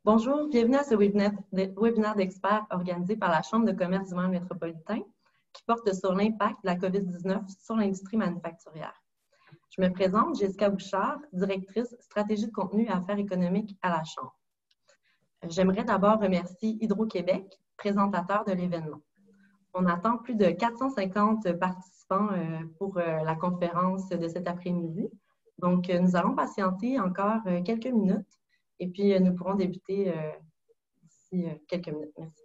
Bonjour, bienvenue à ce webinaire d'experts organisé par la Chambre de commerce du Montréal métropolitain qui porte sur l'impact de la COVID-19 sur l'industrie manufacturière. Je me présente, Jessica Bouchard, directrice stratégie de contenu et affaires économiques à la Chambre. J'aimerais d'abord remercier Hydro-Québec, présentateur de l'événement. On attend plus de 450 participants pour la conférence de cet après-midi. Donc, nous allons patienter encore quelques minutes et puis nous pourrons débuter d'ici quelques minutes. Merci.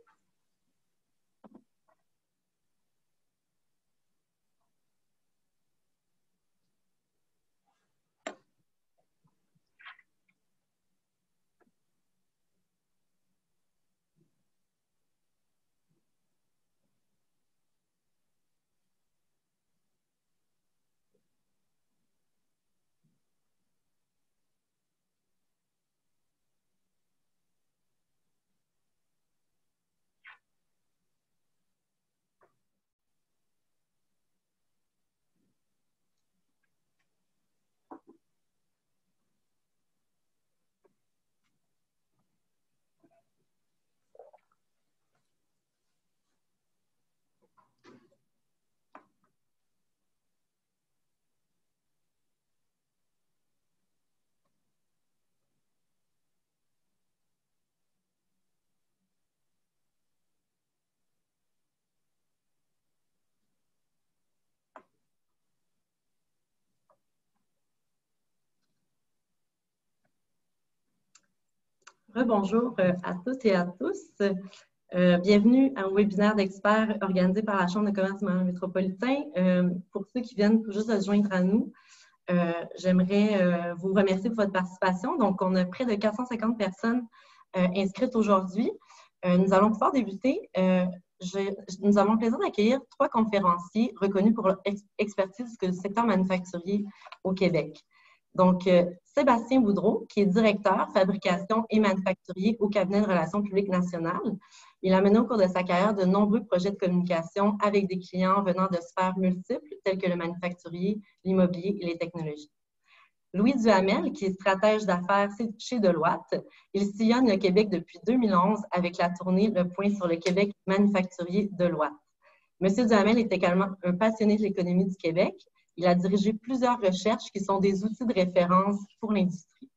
Bonjour à toutes et à tous. Bienvenue à un webinaire d'experts organisé par la Chambre de commerce du Montréal métropolitain. Pour ceux qui viennent juste de se joindre à nous, j'aimerais vous remercier pour votre participation. Donc, on a près de 450 personnes inscrites aujourd'hui. Nous allons pouvoir débuter. Nous avons le plaisir d'accueillir 3 conférenciers reconnus pour leur expertise du secteur manufacturier au Québec. Donc, Sébastien Boudreau, qui est directeur fabrication et manufacturier au cabinet de relations publiques nationales. Il a mené au cours de sa carrière de nombreux projets de communication avec des clients venant de sphères multiples, tels que le manufacturier, l'immobilier et les technologies. Louis Duhamel, qui est stratège d'affaires chez Deloitte. Il sillonne le Québec depuis 2011 avec la tournée Le Point sur le Québec manufacturier Deloitte. Monsieur Duhamel est également un passionné de l'économie du Québec. Il a dirigé plusieurs recherches qui sont des outils de référence pour l'industrie.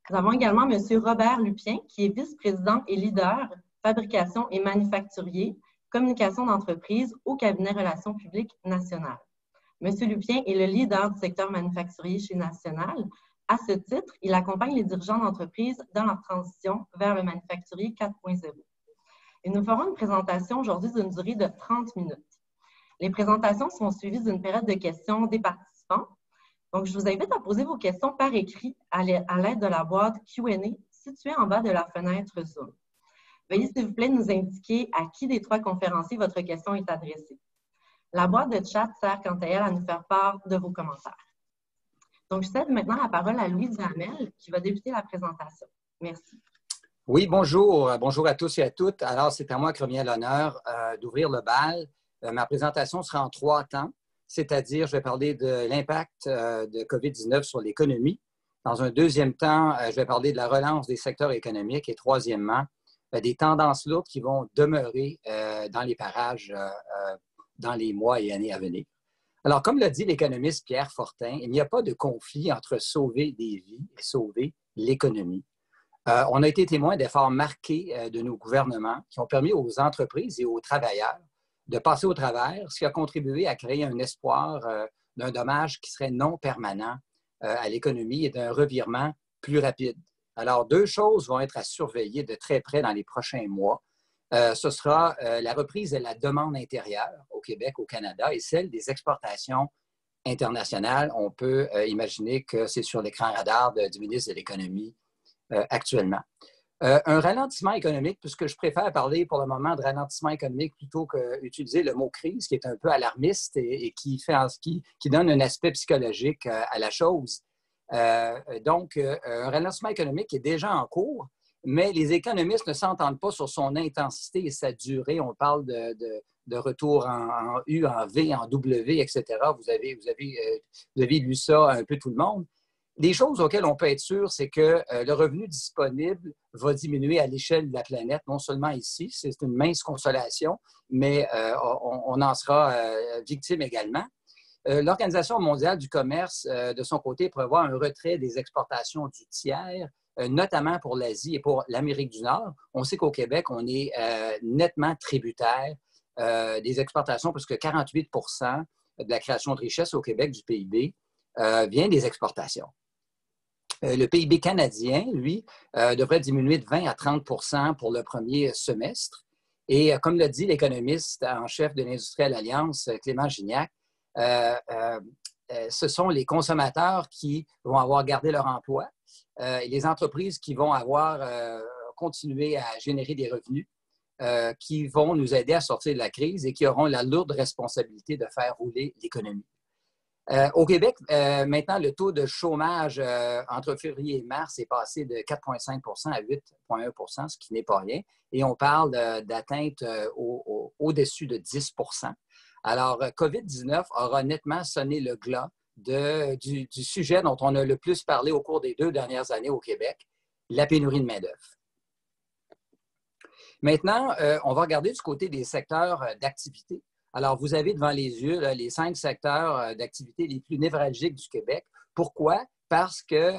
Nous avons également M. Robert Lupien, qui est vice-président et leader fabrication et manufacturier, communication d'entreprise au cabinet Relations publiques nationales. M. Lupien est le leader du secteur manufacturier chez National. À ce titre, il accompagne les dirigeants d'entreprise dans leur transition vers le manufacturier 4.0. Et nous ferons une présentation aujourd'hui d'une durée de 30 minutes. Les présentations sont suivies d'une période de questions des participants. Donc, je vous invite à poser vos questions par écrit à l'aide de la boîte Q&A située en bas de la fenêtre Zoom. Veuillez, s'il vous plaît, nous indiquer à qui des 3 conférenciers votre question est adressée. La boîte de chat sert quant à elle à nous faire part de vos commentaires. Donc, je cède maintenant la parole à Louis Duhamel qui va débuter la présentation. Merci. Oui, bonjour. Bonjour à tous et à toutes. Alors, c'est à moi que revient l'honneur d'ouvrir le bal. Ma présentation sera en 3 temps, c'est-à-dire je vais parler de l'impact de COVID-19 sur l'économie. Dans un deuxième temps, je vais parler de la relance des secteurs économiques et troisièmement, des tendances lourdes qui vont demeurer dans les parages dans les mois et années à venir. Alors, comme l'a dit l'économiste Pierre Fortin, il n'y a pas de conflit entre sauver des vies et sauver l'économie. On a été témoin d'efforts marqués de nos gouvernements qui ont permis aux entreprises et aux travailleurs de passer au travers, ce qui a contribué à créer un espoir d'un dommage qui serait non permanent à l'économie et d'un revirement plus rapide. Alors, 2 choses vont être à surveiller de très près dans les prochains mois. Ce sera la reprise de la demande intérieure au Québec, au Canada, et celle des exportations internationales. On peut imaginer que c'est sur l'écran radar du ministre de l'Économie actuellement. Un ralentissement économique, puisque je préfère parler pour le moment de ralentissement économique plutôt qu'utiliser le mot crise, qui est un peu alarmiste et qui donne un aspect psychologique à la chose. Donc, un ralentissement économique est déjà en cours, mais les économistes ne s'entendent pas sur son intensité et sa durée. On parle de retour en U, en V, en W, etc. Vous avez lu ça un peu tout le monde. Les choses auxquelles on peut être sûr, c'est que le revenu disponible va diminuer à l'échelle de la planète, non seulement ici, c'est une mince consolation, mais on en sera victime également. L'Organisation mondiale du commerce, de son côté, prévoit un retrait des exportations du tiers, notamment pour l'Asie et pour l'Amérique du Nord. On sait qu'au Québec, on est nettement tributaire des exportations, parce que 48 de la création de richesse au Québec du PIB vient des exportations. Le PIB canadien, lui, devrait diminuer de 20 à 30 pour le premier semestre. Et comme l'a dit l'économiste en chef de l'Industrielle Alliance, Clément Gignac, ce sont les consommateurs qui vont avoir gardé leur emploi et les entreprises qui vont avoir continué à générer des revenus qui vont nous aider à sortir de la crise et qui auront la lourde responsabilité de faire rouler l'économie. Au Québec, maintenant, le taux de chômage entre février et mars est passé de 4,5 à 8,1 ce qui n'est pas rien. Et on parle d'atteinte au-dessus de 10 Alors, COVID-19 aura nettement sonné le glas du sujet dont on a le plus parlé au cours des 2 dernières années au Québec, la pénurie de main-d'œuvre. Maintenant, on va regarder du côté des secteurs d'activité. Alors, vous avez devant les yeux là, les 5 secteurs d'activité les plus névralgiques du Québec. Pourquoi? Parce que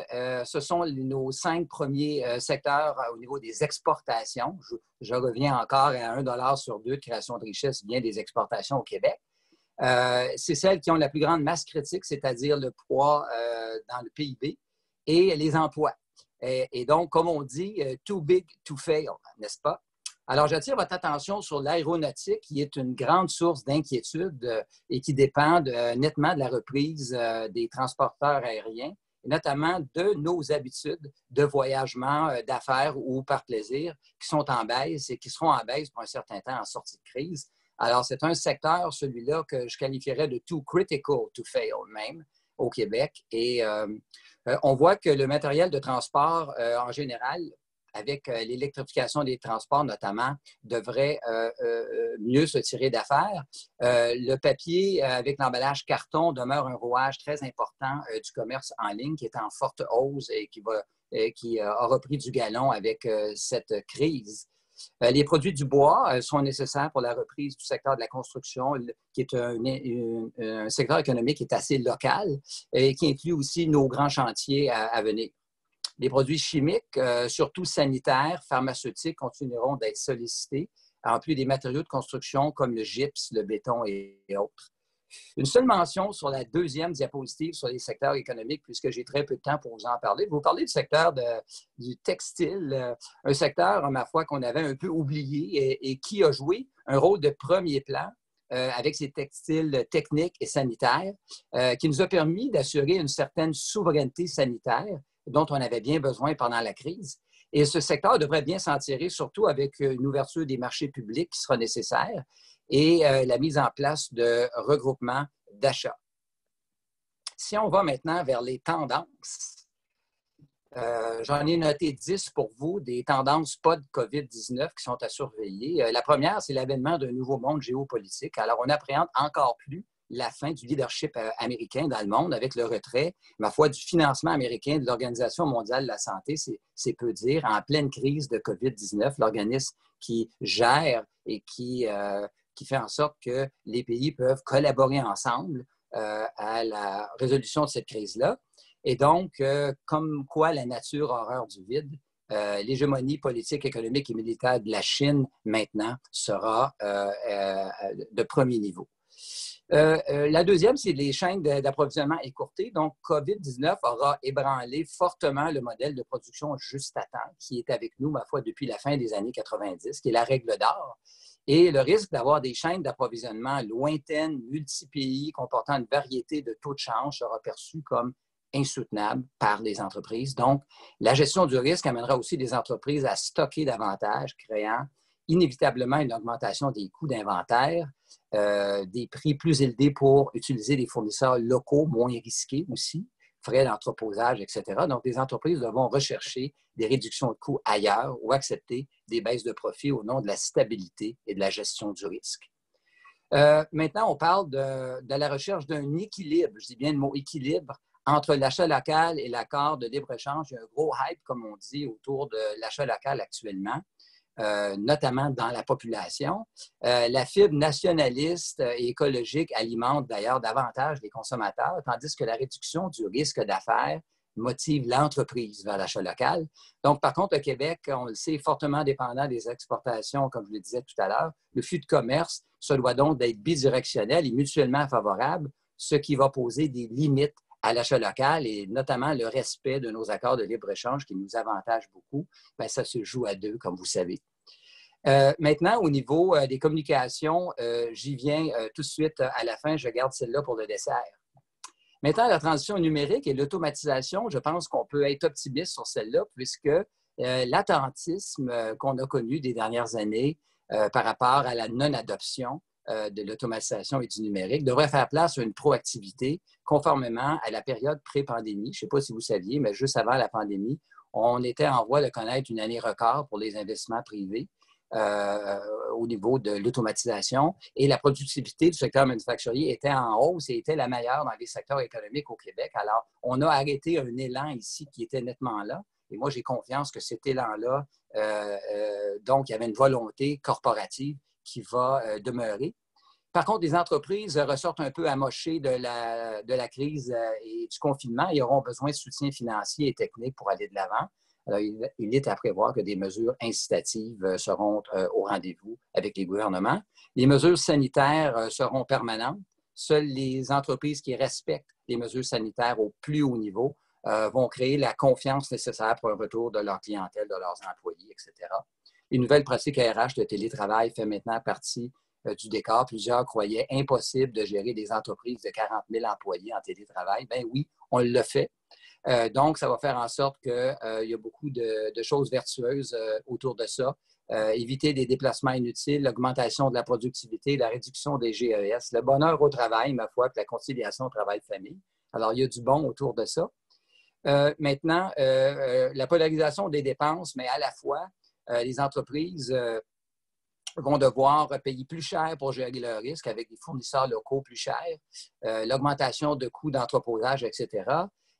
ce sont nos 5 premiers secteurs au niveau des exportations. Je reviens encore à 1 $ sur 2 de création de richesse vient des exportations au Québec. C'est celles qui ont la plus grande masse critique, c'est-à-dire le poids dans le PIB et les emplois. Et donc, comme on dit, too big to fail, n'est-ce pas? Alors, j'attire votre attention sur l'aéronautique, qui est une grande source d'inquiétude et qui dépend nettement de la reprise des transporteurs aériens, et notamment de nos habitudes de voyagement d'affaires ou par plaisir, qui sont en baisse et qui seront en baisse pour un certain temps en sortie de crise. Alors, c'est un secteur, celui-là, que je qualifierais de too critical to fail même au Québec. Et on voit que le matériel de transport, en général, avec l'électrification des transports notamment, devrait mieux se tirer d'affaire. Le papier avec l'emballage carton demeure un rouage très important du commerce en ligne qui est en forte hausse et qui a repris du galon avec cette crise. Les produits du bois sont nécessaires pour la reprise du secteur de la construction, qui est un secteur économique qui est assez local et qui inclut aussi nos grands chantiers à venir. Les produits chimiques, surtout sanitaires, pharmaceutiques, continueront d'être sollicités, en plus des matériaux de construction comme le gypse, le béton et autres. Une seule mention sur la 2e diapositive sur les secteurs économiques, puisque j'ai très peu de temps pour vous en parler. Vous parlez du secteur du textile, un secteur, à ma foi, qu'on avait un peu oublié et qui a joué un rôle de premier plan avec ses textiles techniques et sanitaires, qui nous a permis d'assurer une certaine souveraineté sanitaire dont on avait bien besoin pendant la crise. Et ce secteur devrait bien s'en tirer, surtout avec une ouverture des marchés publics qui sera nécessaire et la mise en place de regroupements d'achats. Si on va maintenant vers les tendances, j'en ai noté 10 pour vous, des tendances pas de COVID-19 qui sont à surveiller. La première, c'est l'avènement d'un nouveau monde géopolitique. Alors, on appréhende encore plus la fin du leadership américain dans le monde avec le retrait, ma foi, du financement américain de l'Organisation mondiale de la santé, c'est peu dire, en pleine crise de COVID-19, l'organisme qui gère et qui fait en sorte que les pays peuvent collaborer ensemble à la résolution de cette crise-là. Et donc, comme quoi la nature a horreur du vide, l'hégémonie politique, économique et militaire de la Chine, maintenant, sera de premier niveau. La deuxième, c'est les chaînes d'approvisionnement écourtées. Donc, COVID-19 aura ébranlé fortement le modèle de production juste à temps, qui est avec nous, ma foi, depuis la fin des années 90, qui est la règle d'or. Et le risque d'avoir des chaînes d'approvisionnement lointaines, multi-pays, comportant une variété de taux de change sera perçu comme insoutenable par les entreprises. Donc, la gestion du risque amènera aussi les entreprises à stocker davantage, créant inévitablement une augmentation des coûts d'inventaire, des prix plus élevés pour utiliser des fournisseurs locaux moins risqués aussi, frais d'entreposage, etc. Donc, les entreprises devront rechercher des réductions de coûts ailleurs ou accepter des baisses de profit au nom de la stabilité et de la gestion du risque. Maintenant, on parle de la recherche d'un équilibre, je dis bien le mot équilibre, entre l'achat local et l'accord de libre-échange, il y a un gros hype, comme on dit, autour de l'achat local actuellement. Notamment dans la population. La fibre nationaliste et écologique alimente d'ailleurs davantage les consommateurs, tandis que la réduction du risque d'affaires motive l'entreprise vers l'achat local. Donc, par contre, le Québec, on le sait, est fortement dépendant des exportations, comme je le disais tout à l'heure. Le flux de commerce se doit donc d'être bidirectionnel et mutuellement favorable, ce qui va poser des limites à l'achat local et notamment le respect de nos accords de libre-échange qui nous avantagent beaucoup. Bien, ça se joue à deux, comme vous savez. Maintenant, au niveau des communications, j'y viens tout de suite à la fin. Je garde celle-là pour le dessert. Maintenant, la transition numérique et l'automatisation, je pense qu'on peut être optimiste sur celle-là puisque l'attentisme qu'on a connu des dernières années par rapport à la non-adoption de l'automatisation et du numérique devrait faire place à une proactivité conformément à la période pré-pandémie. Je ne sais pas si vous saviez, mais juste avant la pandémie, on était en voie de connaître une année record pour les investissements privés au niveau de l'automatisation et la productivité du secteur manufacturier était en hausse et était la meilleure dans les secteurs économiques au Québec. Alors, on a arrêté un élan ici qui était nettement là. Et moi, j'ai confiance que cet élan-là, donc, il y avait une volonté corporative qui va demeurer. Par contre, les entreprises ressortent un peu amochées de la crise et du confinement et auront besoin de soutien financier et technique pour aller de l'avant. Alors, il est à prévoir que des mesures incitatives seront au rendez-vous avec les gouvernements. Les mesures sanitaires seront permanentes. Seules les entreprises qui respectent les mesures sanitaires au plus haut niveau vont créer la confiance nécessaire pour un retour de leur clientèle, de leurs employés, etc. Les nouvelles pratiques RH de télétravail font maintenant partie du décor. Plusieurs croyaient impossible de gérer des entreprises de 40 000 employés en télétravail. Bien oui, on le fait. Donc, ça va faire en sorte qu'il y a beaucoup de choses vertueuses autour de ça. Éviter des déplacements inutiles, l'augmentation de la productivité, la réduction des GES, le bonheur au travail, ma foi, puis la conciliation travail-famille. Alors, il y a du bon autour de ça. Maintenant, la polarisation des dépenses, mais à la fois, les entreprises vont devoir payer plus cher pour gérer le risque avec des fournisseurs locaux plus chers, l'augmentation de coûts d'entreposage, etc.,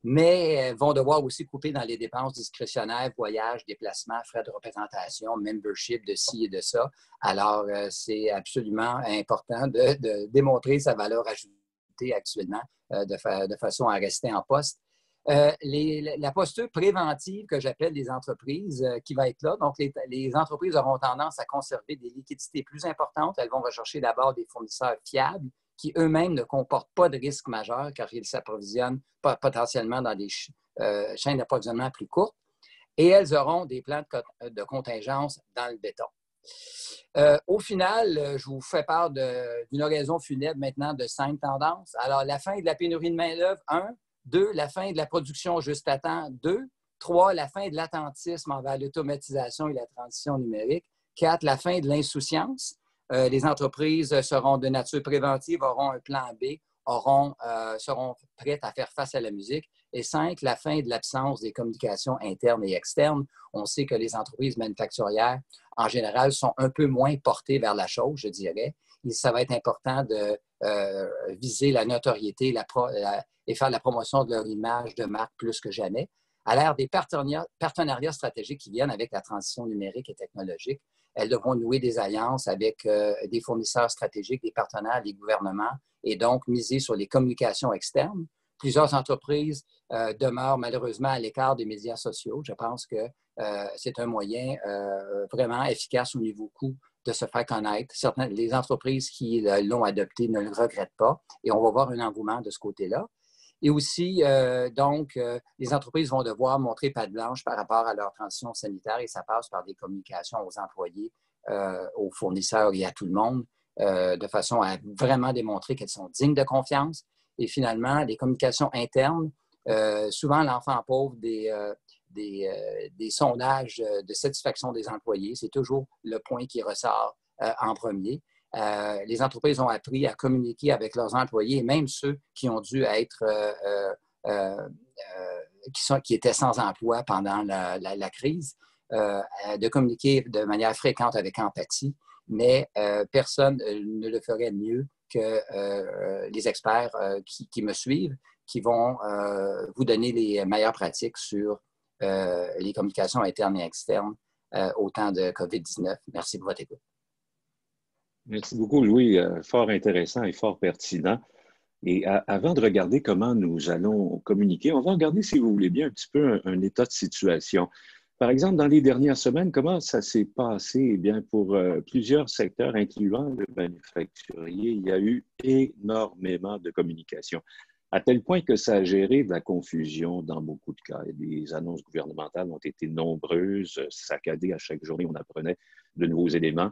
mais vont devoir aussi couper dans les dépenses discrétionnaires, voyages, déplacements, frais de représentation, membership de ci et de ça. Alors, c'est absolument important de démontrer sa valeur ajoutée actuellement de façon à rester en poste. La posture préventive que j'appelle des entreprises qui va être là. Donc, les entreprises auront tendance à conserver des liquidités plus importantes. Elles vont rechercher d'abord des fournisseurs fiables qui eux-mêmes ne comportent pas de risque majeur car ils s'approvisionnent potentiellement dans des chaînes d'approvisionnement plus courtes. Et elles auront des plans de contingence dans le béton. Au final, je vous fais part d'une oraison funèbre maintenant de 5 tendances. Alors, la fin de la pénurie de main-d'œuvre, 1. 2, la fin de la production juste à temps. 2. 3, la fin de l'attentisme envers l'automatisation et la transition numérique. 4, la fin de l'insouciance. Les entreprises seront de nature préventive, auront un plan B, seront prêtes à faire face à la musique. Et 5, la fin de l'absence des communications internes et externes. On sait que les entreprises manufacturières, en général, sont un peu moins portées vers la chose, je dirais. Et ça va être important de viser la notoriété et faire la promotion de leur image de marque plus que jamais. À l'ère des partenariats stratégiques qui viennent avec la transition numérique et technologique, elles devront nouer des alliances avec des fournisseurs stratégiques, des partenaires, des gouvernements, et donc miser sur les communications externes. Plusieurs entreprises demeurent malheureusement à l'écart des médias sociaux. Je pense que c'est un moyen vraiment efficace au niveau coût de se faire connaître. Les entreprises qui l'ont adopté ne le regrettent pas et on va voir un engouement de ce côté-là. Et aussi, les entreprises vont devoir montrer patte blanche par rapport à leur transition sanitaire et ça passe par des communications aux employés, aux fournisseurs et à tout le monde de façon à vraiment démontrer qu'elles sont dignes de confiance. Et finalement, les communications internes, souvent l'enfant pauvre des sondages de satisfaction des employés, c'est toujours le point qui ressort en premier. Les entreprises ont appris à communiquer avec leurs employés, même ceux qui ont dû être, qui étaient sans emploi pendant la crise, de communiquer de manière fréquente avec empathie, mais personne ne le ferait mieux que les experts qui me suivent. qui vont vous donner les meilleures pratiques sur les communications internes et externes au temps de COVID-19. Merci pour votre écoute. Merci beaucoup, Louis. Fort intéressant et fort pertinent. Et avant de regarder comment nous allons communiquer, on va regarder, si vous voulez bien, un petit peu un état de situation. Par exemple, dans les dernières semaines, comment ça s'est passé? Eh bien, pour plusieurs secteurs, incluant le manufacturier, il y a eu énormément de communication, à tel point que ça a géré de la confusion dans beaucoup de cas. Les annonces gouvernementales ont été nombreuses, saccadées à chaque journée, on apprenait de nouveaux éléments.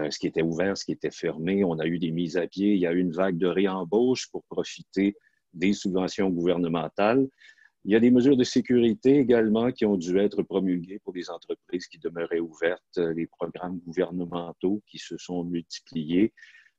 Ce qui était ouvert, ce qui était fermé. On a eu des mises à pied. Il y a eu une vague de réembauche pour profiter des subventions gouvernementales. Il y a des mesures de sécurité également qui ont dû être promulguées pour les entreprises qui demeuraient ouvertes, les programmes gouvernementaux qui se sont multipliés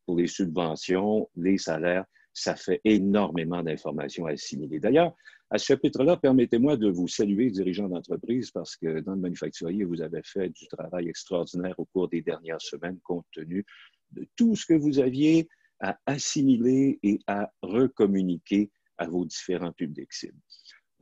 pour les subventions, les salaires. Ça fait énormément d'informations à assimiler. D'ailleurs, à ce chapitre-là, permettez-moi de vous saluer, dirigeants d'entreprise, parce que dans le manufacturier, vous avez fait du travail extraordinaire au cours des dernières semaines, compte tenu de tout ce que vous aviez à assimiler et à recommuniquer à vos différents publics cibles.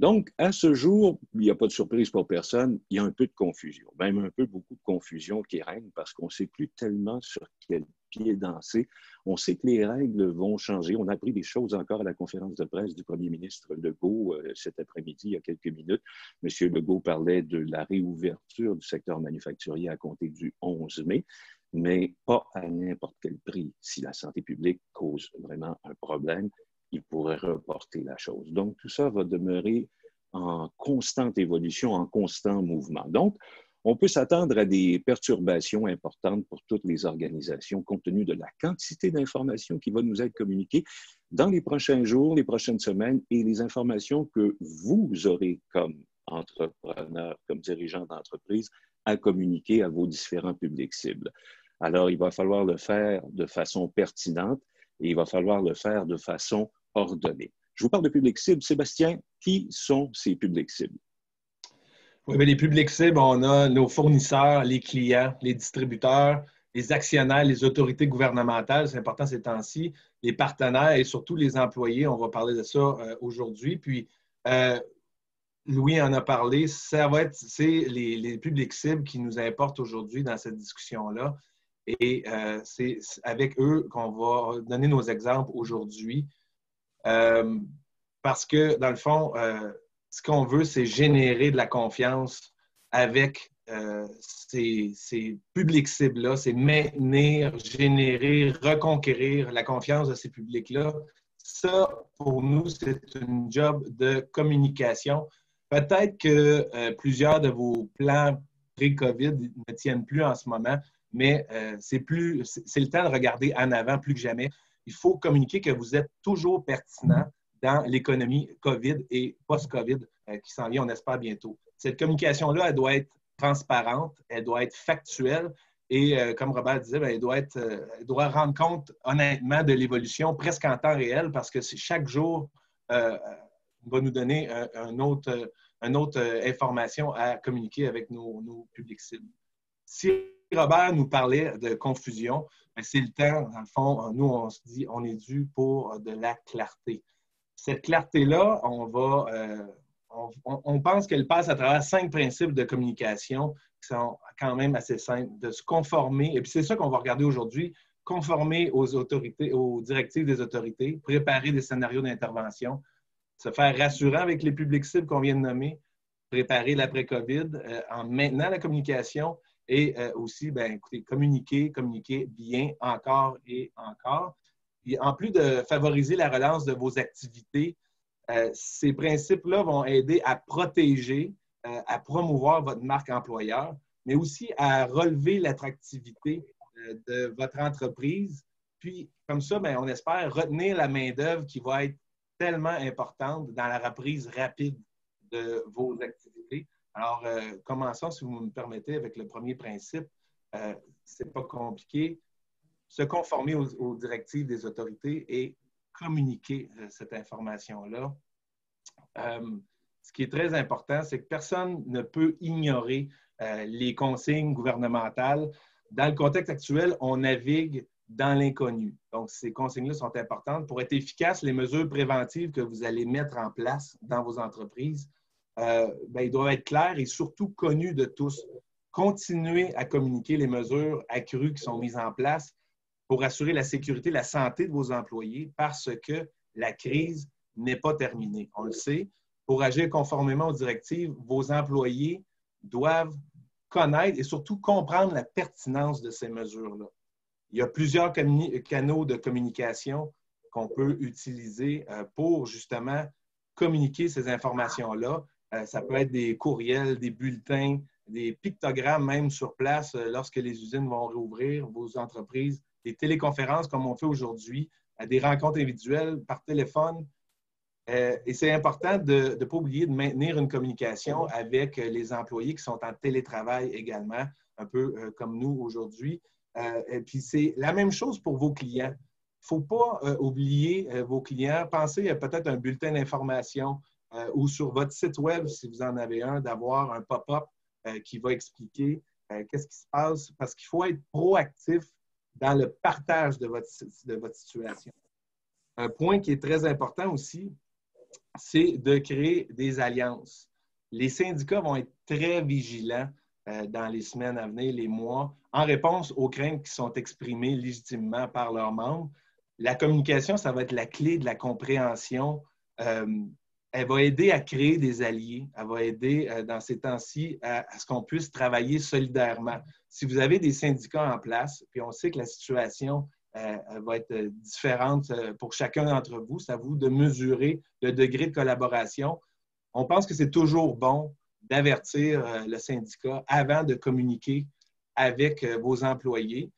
Donc, à ce jour, il n'y a pas de surprise pour personne, il y a un peu de confusion, même un peu beaucoup de confusion qui règne parce qu'on ne sait plus tellement sur quel pied danser. On sait que les règles vont changer. On a appris des choses encore à la conférence de presse du premier ministre Legault cet après-midi, il y a quelques minutes. M. Legault parlait de la réouverture du secteur manufacturier à compter du 11 mai, mais pas à n'importe quel prix. Si la santé publique cause vraiment un problème, il pourrait reporter la chose. Donc, tout ça va demeurer en constante évolution, en constant mouvement. Donc, on peut s'attendre à des perturbations importantes pour toutes les organisations, compte tenu de la quantité d'informations qui va nous être communiquée dans les prochains jours, les prochaines semaines, et les informations que vous aurez comme entrepreneur, comme dirigeant d'entreprise, à communiquer à vos différents publics cibles. Alors, il va falloir le faire de façon pertinente et il va falloir le faire de façon ordonnée. Je vous parle de publics cibles. Sébastien, qui sont ces publics cibles? Oui, bien, les publics cibles, on a nos fournisseurs, les clients, les distributeurs, les actionnaires, les autorités gouvernementales, c'est important ces temps-ci, les partenaires et surtout les employés. On va parler de ça aujourd'hui. Puis, Louis en a parlé, c'est les publics cibles qui nous importent aujourd'hui dans cette discussion-là. Et c'est avec eux qu'on va donner nos exemples aujourd'hui. Parce que, dans le fond, ce qu'on veut, c'est générer de la confiance avec ces publics cibles-là, c'est maintenir, générer, reconquérir la confiance de ces publics-là. Ça, pour nous, c'est une job de communication. Peut-être que plusieurs de vos plans pré-COVID ne tiennent plus en ce moment, mais c'est le temps de regarder en avant plus que jamais. Il faut communiquer que vous êtes toujours pertinent dans l'économie COVID et post-COVID qui s'en vient, on espère, bientôt. Cette communication-là, elle doit être transparente, elle doit être factuelle et, comme Robert disait, elle doit rendre compte honnêtement de l'évolution presque en temps réel parce que chaque jour va nous donner une autre information à communiquer avec nos publics cibles. Si Robert nous parlait de confusion, c'est le temps, dans le fond, nous, on se dit, on est dû pour de la clarté. Cette clarté-là, on pense qu'elle passe à travers 5 principes de communication qui sont quand même assez simples, de se conformer, et puis c'est ça qu'on va regarder aujourd'hui, conformer aux directives des autorités, préparer des scénarios d'intervention, se faire rassurant avec les publics cibles qu'on vient de nommer, préparer l'après-COVID, en maintenant la communication, et aussi, écoutez, communiquer bien encore et encore. Et en plus de favoriser la relance de vos activités, ces principes-là vont aider à protéger, à promouvoir votre marque employeur, mais aussi à relever l'attractivité de votre entreprise. Puis, comme ça, on espère retenir la main-d'œuvre qui va être tellement importante dans la reprise rapide de vos activités. Alors, commençons, si vous me permettez, avec le premier principe. C'est pas compliqué. Se conformer aux directives des autorités et communiquer cette information-là. Ce qui est très important, c'est que personne ne peut ignorer les consignes gouvernementales. Dans le contexte actuel, on navigue dans l'inconnu. Donc, ces consignes-là sont importantes. Pour être efficaces, les mesures préventives que vous allez mettre en place dans vos entreprises, ils doivent être clairs et surtout connus de tous. Continuez à communiquer les mesures accrues qui sont mises en place pour assurer la sécurité, la santé de vos employés parce que la crise n'est pas terminée. On le sait. Pour agir conformément aux directives, vos employés doivent connaître et surtout comprendre la pertinence de ces mesures-là. Il y a plusieurs canaux de communication qu'on peut utiliser pour justement communiquer ces informations-là. Ça peut être des courriels, des bulletins, des pictogrammes même sur place lorsque les usines vont rouvrir, vos entreprises, des téléconférences comme on fait aujourd'hui, des rencontres individuelles par téléphone. Et c'est important de ne pas oublier de maintenir une communication avec les employés qui sont en télétravail également, un peu comme nous aujourd'hui. Et puis c'est la même chose pour vos clients. Il ne faut pas oublier vos clients. Pensez à peut-être un bulletin d'information ou sur votre site web, si vous en avez un, d'avoir un pop-up qui va expliquer qu'est-ce qui se passe, parce qu'il faut être proactif dans le partage de votre situation. Un point qui est très important aussi, c'est de créer des alliances. Les syndicats vont être très vigilants dans les semaines à venir, les mois, en réponse aux craintes qui sont exprimées légitimement par leurs membres. La communication, ça va être la clé de la compréhension. Elle va aider à créer des alliés. Elle va aider dans ces temps-ci à ce qu'on puisse travailler solidairement. Si vous avez des syndicats en place, puis on sait que la situation va être différente pour chacun d'entre vous, c'est à vous de mesurer le degré de collaboration. On pense que c'est toujours bon d'avertir le syndicat avant de communiquer avec vos employés.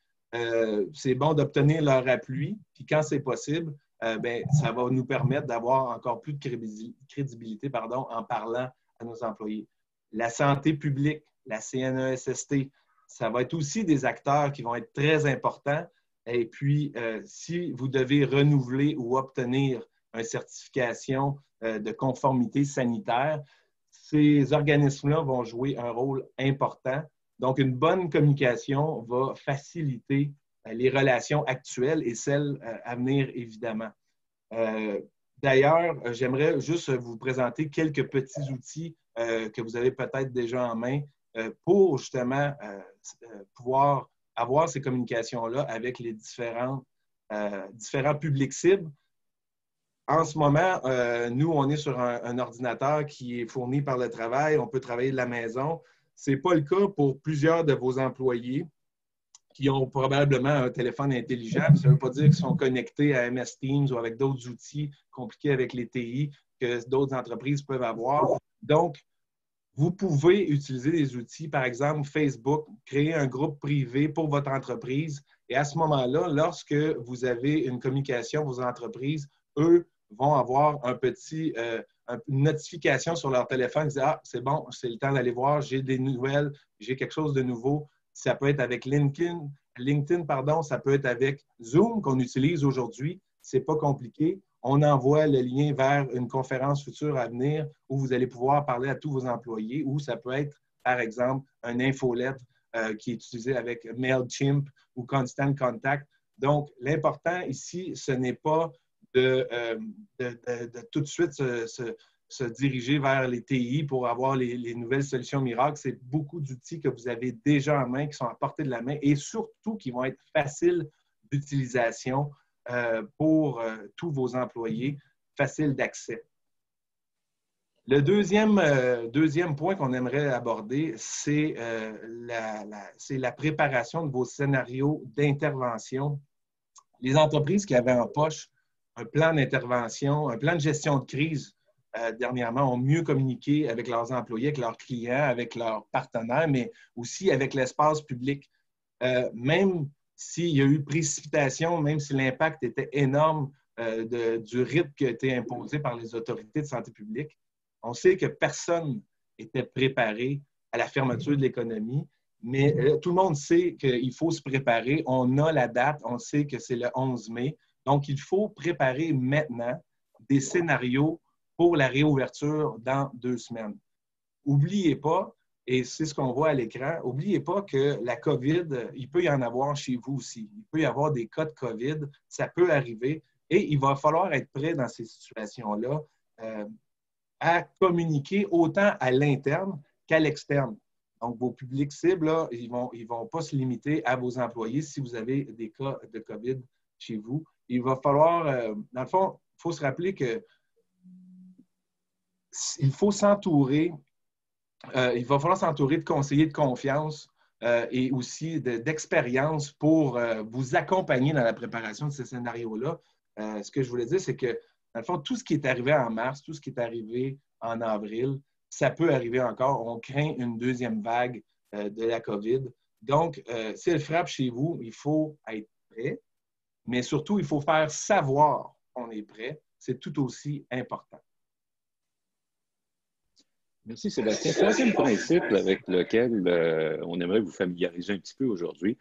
C'est bon d'obtenir leur appui, puis quand c'est possible, ça va nous permettre d'avoir encore plus de crédibilité en parlant à nos employés. La santé publique, la CNESST, ça va être aussi des acteurs qui vont être très importants. Et puis, si vous devez renouveler ou obtenir une certification de conformité sanitaire, ces organismes-là vont jouer un rôle important. Donc, une bonne communication va faciliter les relations actuelles et celles à venir, évidemment. D'ailleurs, j'aimerais juste vous présenter quelques petits outils que vous avez peut-être déjà en main pour justement pouvoir avoir ces communications-là avec les différents publics cibles. En ce moment, nous, on est sur un ordinateur qui est fourni par le travail. On peut travailler de la maison. Ce n'est pas le cas pour plusieurs de vos employés qui ont probablement un téléphone intelligent. Ça ne veut pas dire qu'ils sont connectés à MS Teams ou avec d'autres outils compliqués avec les TI que d'autres entreprises peuvent avoir. Donc, vous pouvez utiliser des outils, par exemple Facebook, créer un groupe privé pour votre entreprise. Et à ce moment-là, lorsque vous avez une communication, vos entreprises, eux, vont avoir une notification sur leur téléphone qui dit « Ah, c'est bon, c'est le temps d'aller voir, j'ai des nouvelles, j'ai quelque chose de nouveau. » Ça peut être avec LinkedIn, ça peut être avec Zoom qu'on utilise aujourd'hui. Ce n'est pas compliqué. On envoie le lien vers une conférence future à venir où vous allez pouvoir parler à tous vos employés, ou ça peut être, par exemple, un infolettre qui est utilisé avec MailChimp ou Constant Contact. Donc, l'important ici, ce n'est pas de tout de suite se diriger vers les TI pour avoir les nouvelles solutions miracles. C'est beaucoup d'outils que vous avez déjà en main, qui sont à portée de la main et surtout qui vont être faciles d'utilisation pour tous vos employés, faciles d'accès. Le deuxième point qu'on aimerait aborder, c'est la préparation de vos scénarios d'intervention. Les entreprises qui avaient en poche un plan d'intervention, un plan de gestion de crise, dernièrement, ont mieux communiqué avec leurs employés, avec leurs clients, avec leurs partenaires, mais aussi avec l'espace public. Même s'il y a eu précipitation, même si l'impact était énorme du rythme qui a été imposé par les autorités de santé publique, on sait que personne n'était préparé à la fermeture de l'économie, mais tout le monde sait qu'il faut se préparer. On a la date, on sait que c'est le 11 mai. Donc, il faut préparer maintenant des scénarios pour la réouverture dans 2 semaines. N'oubliez pas, Et c'est ce qu'on voit à l'écran. N'oubliez pas que la COVID, il peut y en avoir chez vous aussi. Il peut y avoir des cas de COVID, ça peut arriver. Et il va falloir être prêt dans ces situations-là à communiquer autant à l'interne qu'à l'externe. Donc, vos publics cibles, là, ils vont pas se limiter à vos employés si vous avez des cas de COVID chez vous. Il va falloir, dans le fond, il faut se rappeler qu'il faut s'entourer, il va falloir s'entourer de conseillers de confiance et aussi d'expérience pour vous accompagner dans la préparation de ces scénarios-là. Ce que je voulais dire, c'est que, dans le fond, tout ce qui est arrivé en mars, tout ce qui est arrivé en avril, ça peut arriver encore. On craint une deuxième vague de la COVID. Donc, si elle frappe chez vous, il faut être prêt, mais surtout, il faut faire savoir qu'on est prêt. C'est tout aussi important. Merci Sébastien. Troisième principe avec lequel on aimerait vous familiariser un petit peu aujourd'hui,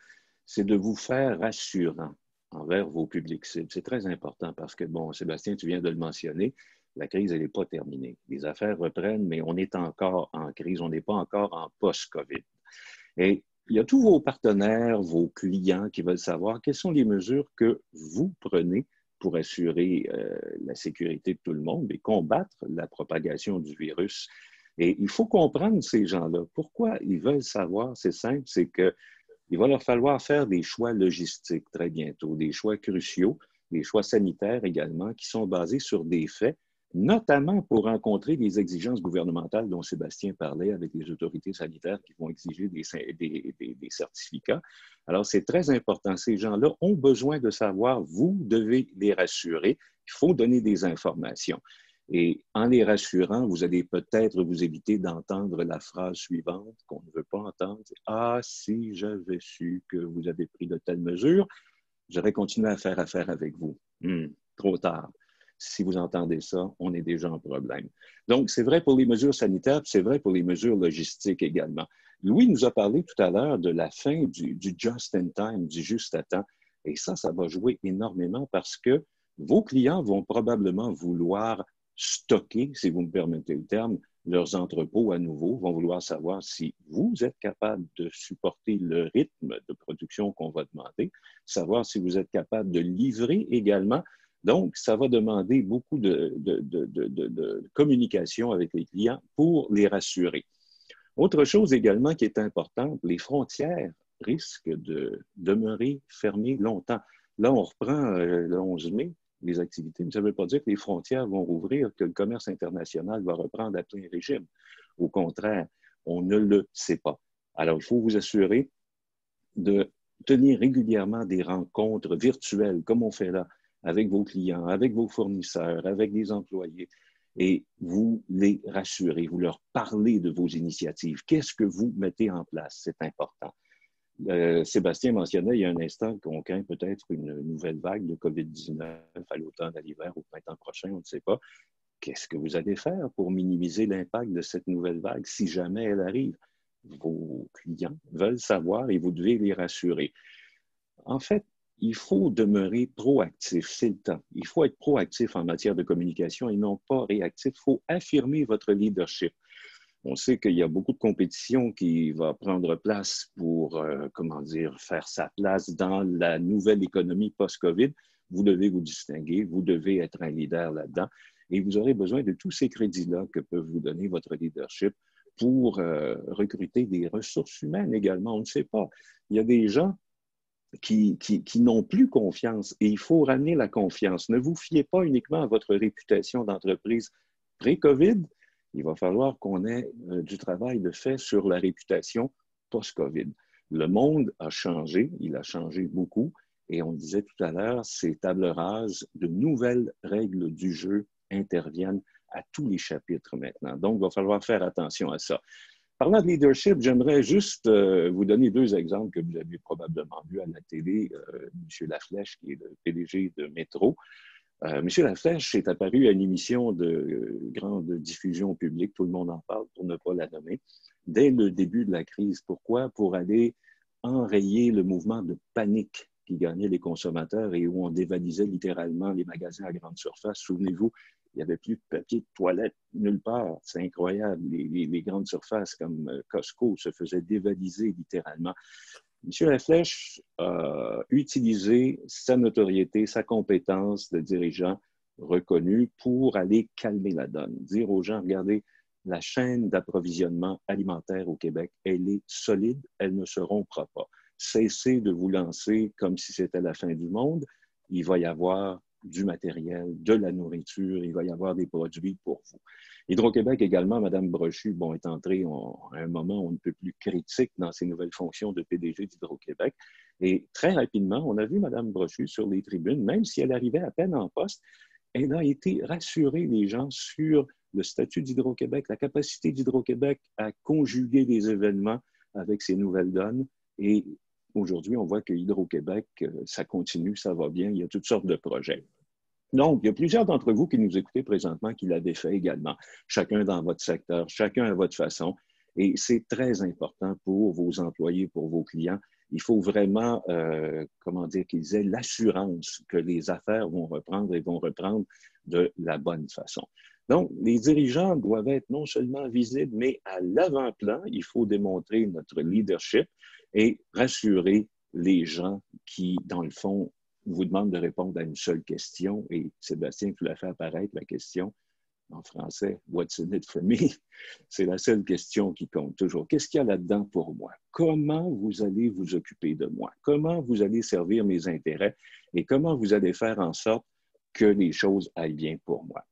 c'est de vous faire rassurant envers vos publics cibles. C'est très important parce que, bon, Sébastien, tu viens de le mentionner, la crise, elle n'est pas terminée. Les affaires reprennent, mais on est encore en crise, on n'est pas encore en post-COVID. Et il y a tous vos partenaires, vos clients qui veulent savoir quelles sont les mesures que vous prenez pour assurer la sécurité de tout le monde et combattre la propagation du virus. Et il faut comprendre ces gens-là. Pourquoi ils veulent savoir? C'est simple, c'est qu'il va leur falloir faire des choix logistiques très bientôt, des choix cruciaux, des choix sanitaires également, qui sont basés sur des faits, notamment pour rencontrer les exigences gouvernementales dont Sébastien parlait avec les autorités sanitaires qui vont exiger des certificats. Alors, c'est très important. Ces gens-là ont besoin de savoir, vous devez les rassurer, il faut donner des informations. Et en les rassurant, vous allez peut-être vous éviter d'entendre la phrase suivante qu'on ne veut pas entendre. « Ah, si j'avais su que vous avez pris de telles mesures, j'aurais continué à faire affaire avec vous. Trop tard. » Si vous entendez ça, on est déjà en problème. Donc, c'est vrai pour les mesures sanitaires, c'est vrai pour les mesures logistiques également. Louis nous a parlé tout à l'heure de la fin du just in time, du juste à temps. Et ça va jouer énormément parce que vos clients vont probablement vouloir stocker, si vous me permettez le terme, leurs entrepôts à nouveau, vont vouloir savoir si vous êtes capable de supporter le rythme de production qu'on va demander, savoir si vous êtes capable de livrer également. Donc, ça va demander beaucoup de communication avec les clients pour les rassurer. Autre chose également qui est importante, les frontières risquent de demeurer fermées longtemps. Là, on reprend le 11 mai les activités, mais ça ne veut pas dire que les frontières vont rouvrir, que le commerce international va reprendre à plein régime. Au contraire, on ne le sait pas. Alors, il faut vous assurer de tenir régulièrement des rencontres virtuelles, comme on fait là, avec vos clients, avec vos fournisseurs, avec des employés, et vous les rassurez, vous leur parlez de vos initiatives. Qu'est-ce que vous mettez en place? C'est important. Sébastien mentionnait il y a un instant qu'on craint peut-être une nouvelle vague de COVID-19 à l'automne, à l'hiver, au printemps prochain, on ne sait pas. Qu'est-ce que vous allez faire pour minimiser l'impact de cette nouvelle vague si jamais elle arrive? Vos clients veulent savoir et vous devez les rassurer. En fait, il faut demeurer proactif, c'est le temps. Il faut être proactif en matière de communication et non pas réactif. Il faut affirmer votre leadership. On sait qu'il y a beaucoup de compétition qui va prendre place pour, faire sa place dans la nouvelle économie post-COVID. Vous devez vous distinguer, vous devez être un leader là-dedans et vous aurez besoin de tous ces crédits-là que peut vous donner votre leadership pour recruter des ressources humaines également. On ne sait pas. Il y a des gens qui n'ont plus confiance et il faut ramener la confiance. Ne vous fiez pas uniquement à votre réputation d'entreprise pré-COVID. Il va falloir qu'on ait du travail de fait sur la réputation post-COVID. Le monde a changé, il a changé beaucoup et on disait tout à l'heure, ces tables rases, de nouvelles règles du jeu interviennent à tous les chapitres maintenant. Donc, il va falloir faire attention à ça. Parlant de leadership, j'aimerais juste vous donner deux exemples que vous avez probablement vus à la télé. M. Laflèche, qui est le PDG de Métro. M. Laflèche est apparu à une émission de grande diffusion publique, tout le monde en parle pour ne pas la nommer, dès le début de la crise. Pourquoi? Pour aller enrayer le mouvement de panique qui gagnait les consommateurs et où on dévalisait littéralement les magasins à grande surface. Souvenez-vous, Il n'y avait plus de papier de toilette nulle part. C'est incroyable. Les grandes surfaces comme Costco se faisaient dévaliser littéralement. M. Laflèche a utilisé sa notoriété, sa compétence de dirigeant reconnu pour aller calmer la donne. Dire aux gens, regardez, la chaîne d'approvisionnement alimentaire au Québec, elle est solide, elle ne se rompra pas. Cessez de vous lancer comme si c'était la fin du monde. Il va y avoir du matériel, de la nourriture, il va y avoir des produits pour vous. Hydro-Québec également, Mme Brochu, est entrée à un moment où on ne peut plus critique dans ses nouvelles fonctions de PDG d'Hydro-Québec. Et très rapidement, on a vu Mme Brochu sur les tribunes, même si elle arrivait à peine en poste, elle a été rassurer les gens sur le statut d'Hydro-Québec, la capacité d'Hydro-Québec à conjuguer les événements avec ses nouvelles donnes. Et aujourd'hui, on voit que Hydro-Québec, ça continue, ça va bien, il y a toutes sortes de projets. Donc, il y a plusieurs d'entre vous qui nous écoutez présentement qui l'avaient fait également, chacun dans votre secteur, chacun à votre façon. Et c'est très important pour vos employés, pour vos clients. Il faut vraiment, qu'ils aient l'assurance que les affaires vont reprendre et vont reprendre de la bonne façon. Donc, les dirigeants doivent être non seulement visibles, mais à l'avant-plan, il faut démontrer notre leadership et rassurer les gens qui, dans le fond, vous demandent de répondre à une seule question. Et Sébastien, tu l'as fait apparaître la question en français, « What's in it for me? » C'est la seule question qui compte toujours. Qu'est-ce qu'il y a là-dedans pour moi? Comment vous allez vous occuper de moi? Comment vous allez servir mes intérêts? Et comment vous allez faire en sorte que les choses aillent bien pour moi?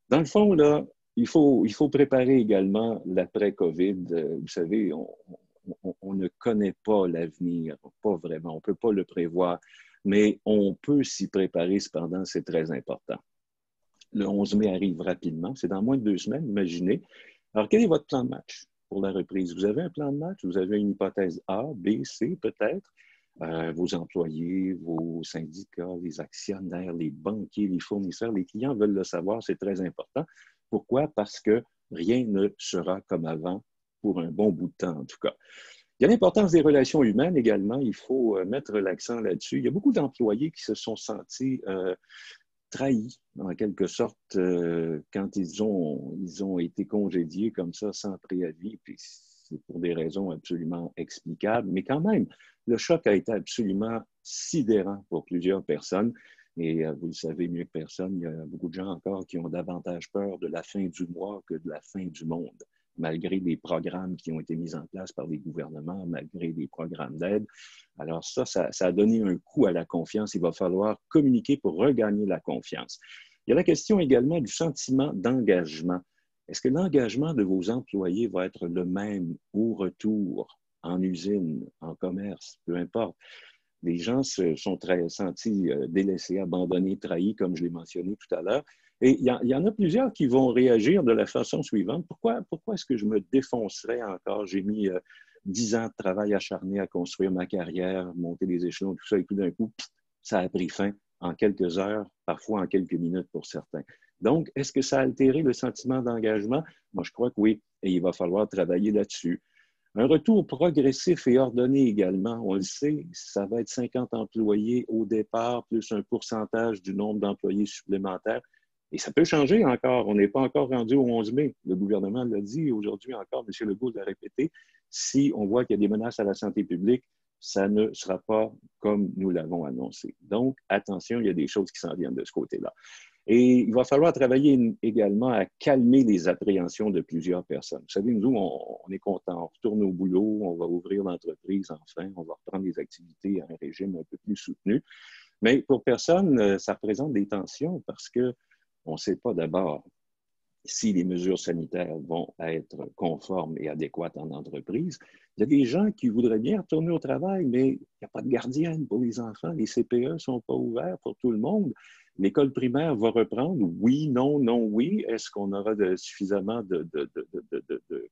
Dans le fond, là, il faut préparer également l'après-COVID. Vous savez, on ne connaît pas l'avenir, pas vraiment. On ne peut pas le prévoir, mais on peut s'y préparer cependant, c'est très important. Le 11 mai arrive rapidement, c'est dans moins de 2 semaines, imaginez. Alors, quel est votre plan de match pour la reprise? Vous avez un plan de match? Vous avez une hypothèse A, B, C peut-être? Vos employés, vos syndicats, les actionnaires, les banquiers, les fournisseurs, les clients veulent le savoir, c'est très important. Pourquoi? Parce que rien ne sera comme avant pour un bon bout de temps, en tout cas. Il y a l'importance des relations humaines également, il faut mettre l'accent là-dessus. Il y a beaucoup d'employés qui se sont sentis trahis, en quelque sorte, quand ils ont été congédiés comme ça, sans préavis, puis c'est pour des raisons absolument explicables. Mais quand même, le choc a été absolument sidérant pour plusieurs personnes. Et vous le savez mieux que personne, il y a beaucoup de gens encore qui ont davantage peur de la fin du mois que de la fin du monde, malgré les programmes qui ont été mis en place par les gouvernements, malgré les programmes d'aide. Alors ça a donné un coup à la confiance. Il va falloir communiquer pour regagner la confiance. Il y a la question également du sentiment d'engagement. Est-ce que l'engagement de vos employés va être le même au retour, en usine, en commerce, peu importe? Les gens se sont sentis délaissés, abandonnés, trahis, comme je l'ai mentionné tout à l'heure. Et il y en a plusieurs qui vont réagir de la façon suivante. Pourquoi est-ce que je me défoncerais encore? J'ai mis 10 ans de travail acharné à construire ma carrière, monter les échelons, tout ça, et tout d'un coup, ça a pris fin en quelques heures, parfois en quelques minutes pour certains. Donc, est-ce que ça a altéré le sentiment d'engagement? Moi, je crois que oui, et il va falloir travailler là-dessus. Un retour progressif et ordonné également, on le sait, ça va être 50 employés au départ, plus un pourcentage du nombre d'employés supplémentaires. Et ça peut changer encore. On n'est pas encore rendu au 11 mai. Le gouvernement l'a dit aujourd'hui encore, M. Legault l'a répété. Si on voit qu'il y a des menaces à la santé publique, ça ne sera pas comme nous l'avons annoncé. Donc, attention, il y a des choses qui s'en viennent de ce côté-là. Et il va falloir travailler également à calmer les appréhensions de plusieurs personnes. Vous savez, nous, on est contents, on retourne au boulot, on va ouvrir l'entreprise enfin, on va reprendre les activités à un régime un peu plus soutenu. Mais pour personne, ça représente des tensions parce qu'on ne sait pas d'abord si les mesures sanitaires vont être conformes et adéquates en entreprise. Il y a des gens qui voudraient bien retourner au travail, mais il n'y a pas de gardienne pour les enfants. Les CPE ne sont pas ouverts pour tout le monde. L'école primaire va reprendre. Oui, non, non, oui. Est-ce qu'on aura suffisamment de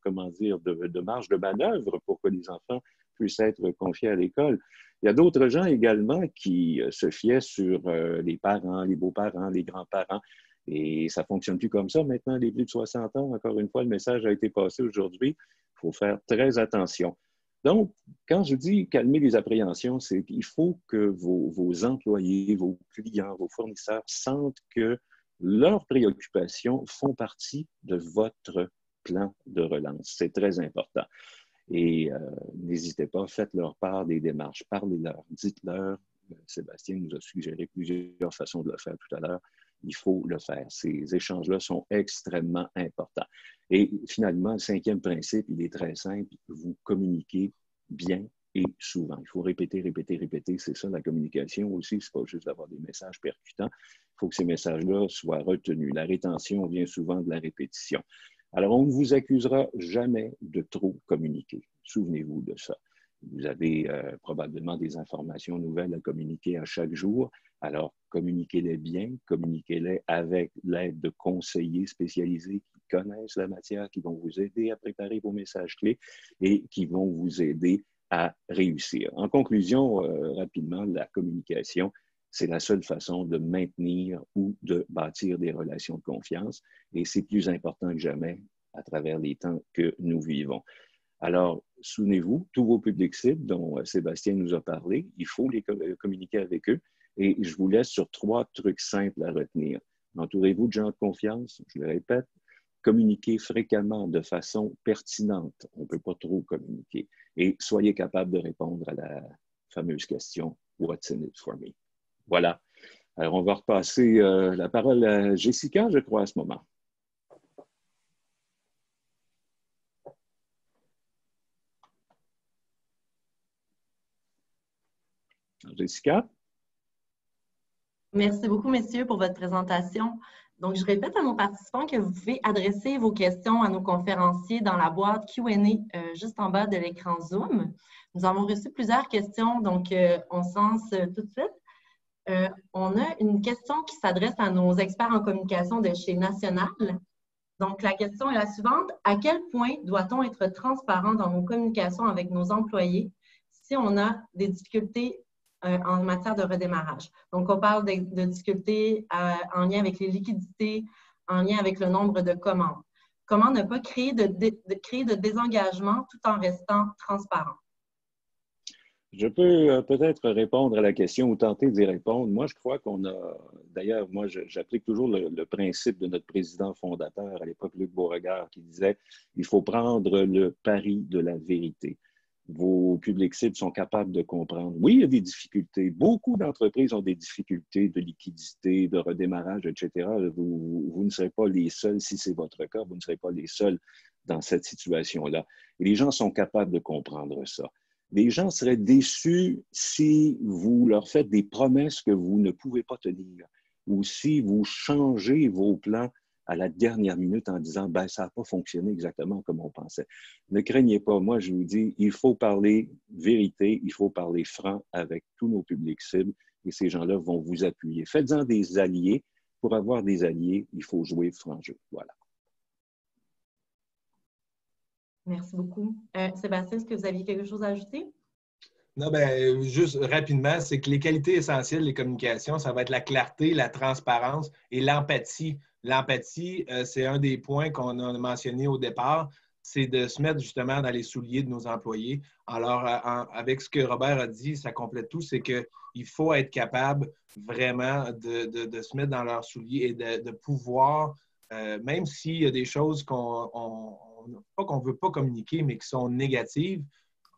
marge de manœuvre pour que les enfants puissent être confiés à l'école? Il y a d'autres gens également qui se fiaient sur les parents, les beaux-parents, les grands-parents. Et ça ne fonctionne plus comme ça. Maintenant, les plus de 60 ans, encore une fois, le message a été passé aujourd'hui. Il faut faire très attention. Donc, quand je dis calmer les appréhensions, c'est qu'il faut que vos employés, vos clients, vos fournisseurs sentent que leurs préoccupations font partie de votre plan de relance. C'est très important. Et n'hésitez pas, faites-leur part des démarches, parlez-leur, dites-leur. Sébastien nous a suggéré plusieurs façons de le faire tout à l'heure. Il faut le faire. Ces échanges-là sont extrêmement importants. Et finalement, le cinquième principe, il est très simple. Vous communiquez bien et souvent. Il faut répéter, répéter, répéter. C'est ça la communication aussi. Ce n'est pas juste d'avoir des messages percutants. Il faut que ces messages-là soient retenus. La rétention vient souvent de la répétition. Alors, on ne vous accusera jamais de trop communiquer. Souvenez-vous de ça. Vous avez probablement des informations nouvelles à communiquer à chaque jour. Alors, communiquez-les bien, communiquez-les avec l'aide de conseillers spécialisés qui connaissent la matière, qui vont vous aider à préparer vos messages clés et qui vont vous aider à réussir. En conclusion, rapidement, la communication, c'est la seule façon de maintenir ou de bâtir des relations de confiance et c'est plus important que jamais à travers les temps que nous vivons. Alors, souvenez-vous, tous vos publics cibles dont Sébastien nous a parlé, il faut les communiquer avec eux et je vous laisse sur 3 trucs simples à retenir. Entourez-vous de gens de confiance, je le répète, communiquez fréquemment de façon pertinente. On ne peut pas trop communiquer. Et soyez capable de répondre à la fameuse question « What's in it for me? » Voilà. Alors, on va repasser la parole à Jessica, je crois, à ce moment. Jessica? Merci beaucoup, messieurs, pour votre présentation. Donc, je répète à nos participants que vous pouvez adresser vos questions à nos conférenciers dans la boîte Q&A juste en bas de l'écran Zoom. Nous avons reçu plusieurs questions, donc on se lance tout de suite. On a une question qui s'adresse à nos experts en communication de chez National. Donc, la question est la suivante. À quel point doit-on être transparent dans nos communications avec nos employés si on a des difficultés en matière de redémarrage? Donc, on parle de difficultés en lien avec les liquidités, en lien avec le nombre de commandes. Comment ne pas créer de désengagement tout en restant transparent? Je peux peut-être répondre à la question ou tenter d'y répondre. Moi, je crois qu'on a, d'ailleurs, moi, j'applique toujours le principe de notre président fondateur à l'époque, Luc Beauregard, qui disait « Il faut prendre le pari de la vérité ». Vos publics cibles sont capables de comprendre. Oui, il y a des difficultés. Beaucoup d'entreprises ont des difficultés de liquidité, de redémarrage, etc. Vous ne serez pas les seuls, si c'est votre cas, vous ne serez pas les seuls dans cette situation-là. Et les gens sont capables de comprendre ça. Les gens seraient déçus si vous leur faites des promesses que vous ne pouvez pas tenir ou si vous changez vos plans à la dernière minute en disant « ben ça n'a pas fonctionné exactement comme on pensait ». Ne craignez pas, moi je vous dis, il faut parler vérité, il faut parler franc avec tous nos publics cibles et ces gens-là vont vous appuyer. Faites-en des alliés. Pour avoir des alliés, il faut jouer franc jeu. Voilà. Merci beaucoup. Sébastien, est-ce que vous aviez quelque chose à ajouter? Non, bien, juste rapidement, c'est que les qualités essentielles des communications, ça va être la clarté, la transparence et l'empathie. L'empathie, c'est un des points qu'on a mentionné au départ, c'est de se mettre justement dans les souliers de nos employés. Alors, avec ce que Robert a dit, ça complète tout, c'est qu'il faut être capable vraiment de se mettre dans leurs souliers et de pouvoir, même s'il y a des choses pas qu'on ne veut pas communiquer, mais qui sont négatives,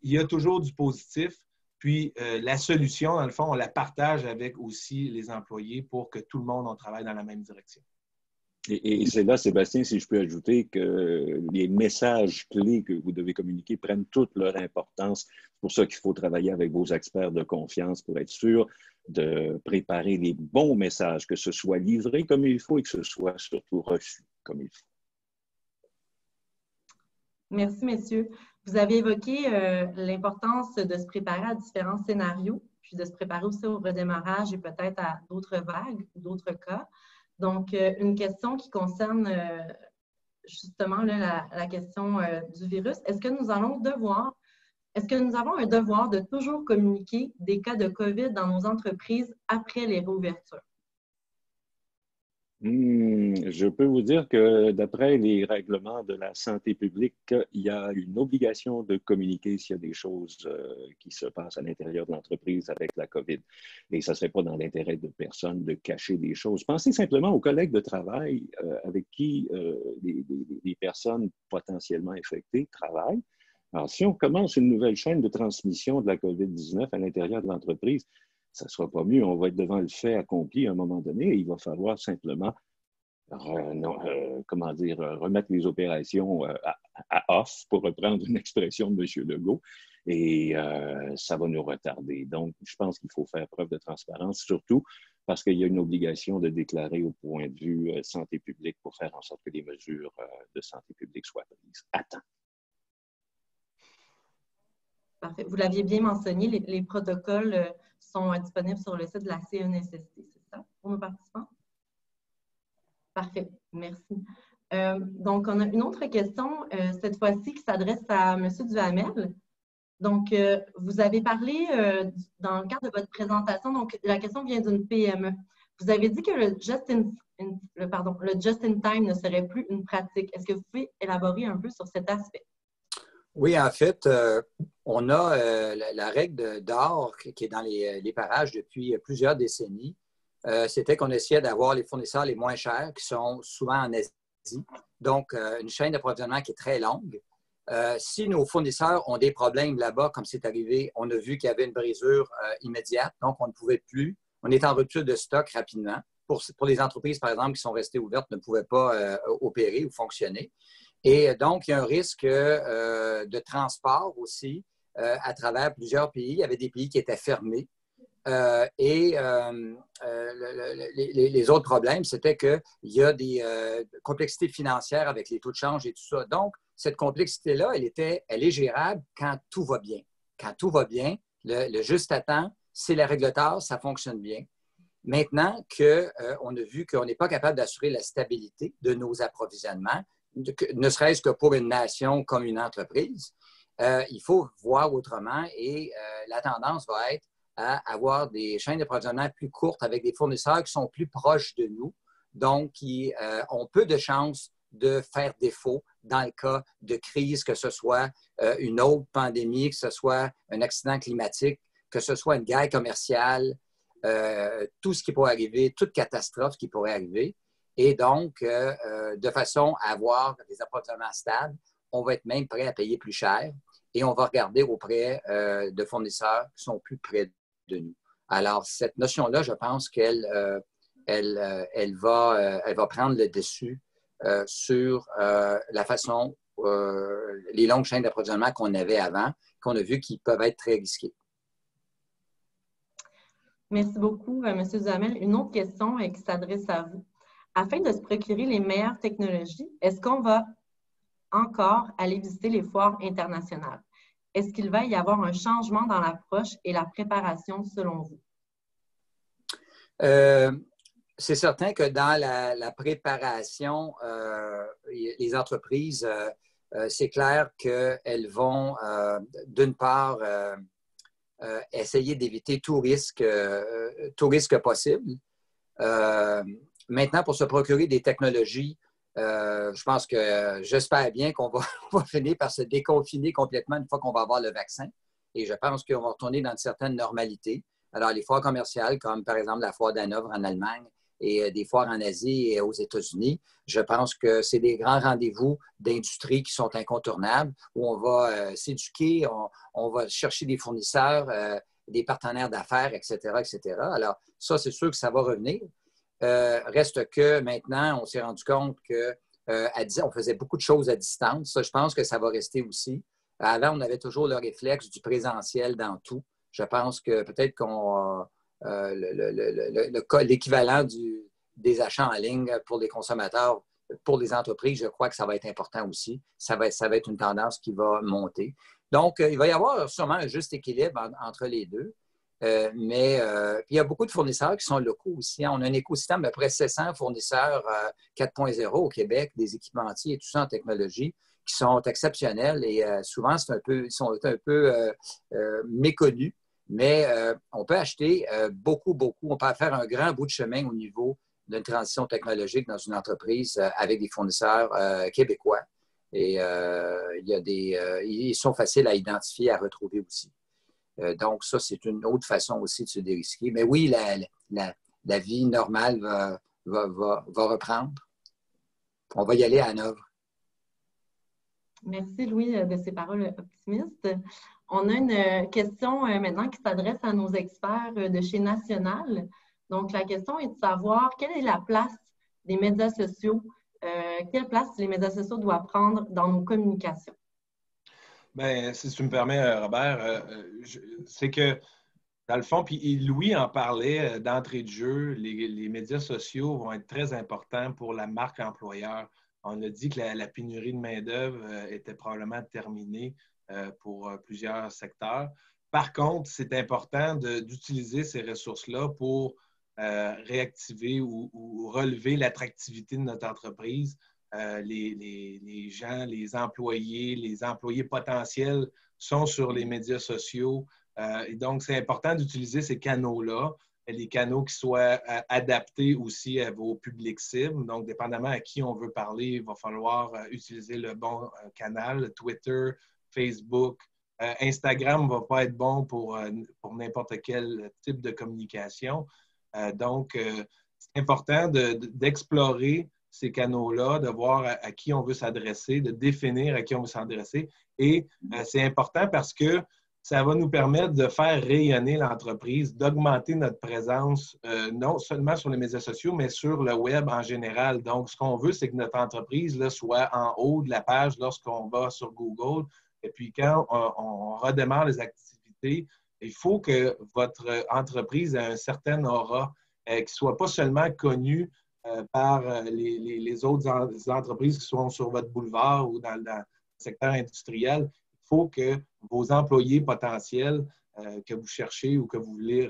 il y a toujours du positif. Puis la solution, dans le fond, on la partage avec aussi les employés pour que tout le monde on travaille dans la même direction. Et c'est là, Sébastien, si je peux ajouter que les messages clés que vous devez communiquer prennent toute leur importance. C'est pour ça qu'il faut travailler avec vos experts de confiance pour être sûr de préparer les bons messages, que ce soit livré comme il faut et que ce soit surtout reçu comme il faut. Merci, messieurs. Vous avez évoqué l'importance de se préparer à différents scénarios, puis de se préparer aussi au redémarrage et peut-être à d'autres vagues ou d'autres cas. Donc, une question qui concerne justement là, la question du virus. Est-ce que nous avons un devoir de toujours communiquer des cas de COVID dans nos entreprises après les réouvertures? Je peux vous dire que d'après les règlements de la santé publique, il y a une obligation de communiquer s'il y a des choses qui se passent à l'intérieur de l'entreprise avec la COVID. Et ça ne serait pas dans l'intérêt de personne de cacher des choses. Pensez simplement aux collègues de travail avec qui les personnes potentiellement infectées travaillent. Alors, si on commence une nouvelle chaîne de transmission de la COVID-19 à l'intérieur de l'entreprise, ça ne sera pas mieux. On va être devant le fait accompli à un moment donné et il va falloir simplement remettre les opérations à off, pour reprendre une expression de M. Legault, et ça va nous retarder. Donc, je pense qu'il faut faire preuve de transparence, surtout parce qu'il y a une obligation de déclarer au point de vue santé publique pour faire en sorte que les mesures de santé publique soient prises à temps. Parfait. Vous l'aviez bien mentionné, les protocoles sont disponibles sur le site de la CNSST, c'est ça, pour nos participants? Parfait, merci. Donc, on a une autre question, cette fois-ci, qui s'adresse à M. Duhamel. Donc, vous avez parlé dans le cadre de votre présentation, donc la question vient d'une PME. Vous avez dit que le just-in-time ne serait plus une pratique. Est-ce que vous pouvez élaborer un peu sur cet aspect? Oui, en fait, on a la règle d'or qui est dans les parages depuis plusieurs décennies. C'était qu'on essayait d'avoir les fournisseurs les moins chers, qui sont souvent en Asie. Donc, une chaîne d'approvisionnement qui est très longue. Si nos fournisseurs ont des problèmes là-bas, comme c'est arrivé, on a vu qu'il y avait une brisure immédiate, donc on ne pouvait plus. On est en rupture de stock rapidement. Pour les entreprises, par exemple, qui sont restées ouvertes, ne pouvaient pas opérer ou fonctionner. Et donc, il y a un risque de transport aussi à travers plusieurs pays. Il y avait des pays qui étaient fermés. Les autres problèmes, c'était qu'il y a des complexités financières avec les taux de change et tout ça. Donc, cette complexité-là, elle est gérable quand tout va bien. Quand tout va bien, le juste à temps, c'est la règle d'or, ça fonctionne bien. Maintenant qu'on a vu qu'on n'est pas capable d'assurer la stabilité de nos approvisionnements, ne serait-ce que pour une nation comme une entreprise, il faut voir autrement et la tendance va être à avoir des chaînes d'approvisionnement plus courtes avec des fournisseurs qui sont plus proches de nous, donc qui ont peu de chances de faire défaut dans le cas de crise, que ce soit une autre pandémie, que ce soit un accident climatique, que ce soit une guerre commerciale, tout ce qui pourrait arriver, toute catastrophe qui pourrait arriver. Et donc, de façon à avoir des approvisionnements stables, on va être même prêt à payer plus cher et on va regarder auprès de fournisseurs qui sont plus près de nous. Alors, cette notion-là, je pense qu'elle va prendre le dessus sur la façon, les longues chaînes d'approvisionnement qu'on avait avant, qu'on a vu qui peuvent être très risquées. Merci beaucoup, M. Duhamel. Une autre question qui s'adresse à vous. Afin de se procurer les meilleures technologies, est-ce qu'on va encore aller visiter les foires internationales? Est-ce qu'il va y avoir un changement dans l'approche et la préparation selon vous? C'est certain que dans la préparation, les entreprises, c'est clair qu'elles vont, d'une part, essayer d'éviter tout risque possible. Maintenant, pour se procurer des technologies, je pense que j'espère bien qu'on va finir par se déconfiner complètement une fois qu'on va avoir le vaccin. Et je pense qu'on va retourner dans une certaine normalité. Alors, les foires commerciales, comme par exemple la foire d'Hanovre en Allemagne et des foires en Asie et aux États-Unis, je pense que c'est des grands rendez-vous d'industrie qui sont incontournables, où on va s'éduquer, on va chercher des fournisseurs, des partenaires d'affaires, etc., etc. Alors, ça, c'est sûr que ça va revenir. Reste que maintenant, on s'est rendu compte qu'on faisait beaucoup de choses à distance. Ça, je pense que ça va rester aussi. Avant, on avait toujours le réflexe du présentiel dans tout. Je pense que peut-être qu'on l'équivalent des achats en ligne pour les consommateurs, pour les entreprises, je crois que ça va être important aussi. Ça va être une tendance qui va monter. Donc, il va y avoir sûrement un juste équilibre entre les deux. Mais il y a beaucoup de fournisseurs qui sont locaux aussi. On a un écosystème de près 700 fournisseurs 4.0 au Québec, des équipementiers et tout ça en technologie, qui sont exceptionnels et souvent, ils sont un peu méconnus. Mais on peut acheter beaucoup. On peut faire un grand bout de chemin au niveau d'une transition technologique dans une entreprise avec des fournisseurs québécois. Et ils sont faciles à identifier, à retrouver aussi. Donc, ça, c'est une autre façon aussi de se dérisquer. Mais oui, la vie normale va reprendre. On va y aller à l'œuvre. Merci, Louis, de ces paroles optimistes. On a une question maintenant qui s'adresse à nos experts de chez National. Donc, la question est de savoir quelle est la place des médias sociaux, quelle place les médias sociaux doivent prendre dans nos communications? Bien, si tu me permets, Robert, c'est que, dans le fond, puis Louis en parlait d'entrée de jeu, les médias sociaux vont être très importants pour la marque employeur. On a dit que la pénurie de main-d'œuvre était probablement terminée pour plusieurs secteurs. Par contre, c'est important d'utiliser ces ressources-là pour réactiver ou relever l'attractivité de notre entreprise. Les gens, les employés potentiels sont sur les médias sociaux. Et donc, c'est important d'utiliser ces canaux-là, les canaux qui soient adaptés aussi à vos publics cibles. Donc, dépendamment à qui on veut parler, il va falloir utiliser le bon canal, Twitter, Facebook. Instagram ne va pas être bon pour n'importe quel type de communication. Donc, c'est important d'explorer ces canaux-là, de voir à qui on veut s'adresser, de définir à qui on veut s'adresser. Et c'est important parce que ça va nous permettre de faire rayonner l'entreprise, d'augmenter notre présence, non seulement sur les médias sociaux, mais sur le web en général. Donc, ce qu'on veut, c'est que notre entreprise là, soit en haut de la page lorsqu'on va sur Google. Et puis, quand on redémarre les activités, il faut que votre entreprise ait un certain aura, qui ne soit pas seulement connue par les autres entreprises qui sont sur votre boulevard ou dans le secteur industriel. Il faut que vos employés potentiels que vous cherchez ou que vous voulez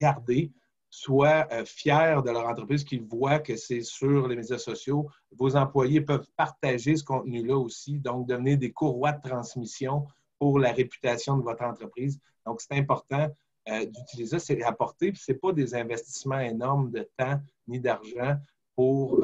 garder soient fiers de leur entreprise, qu'ils voient que c'est sur les médias sociaux. Vos employés peuvent partager ce contenu-là aussi, donc devenir des courroies de transmission pour la réputation de votre entreprise. Donc, c'est important d'utiliser ça, c'est apporter, puis ce n'est pas des investissements énormes de temps ni d'argent pour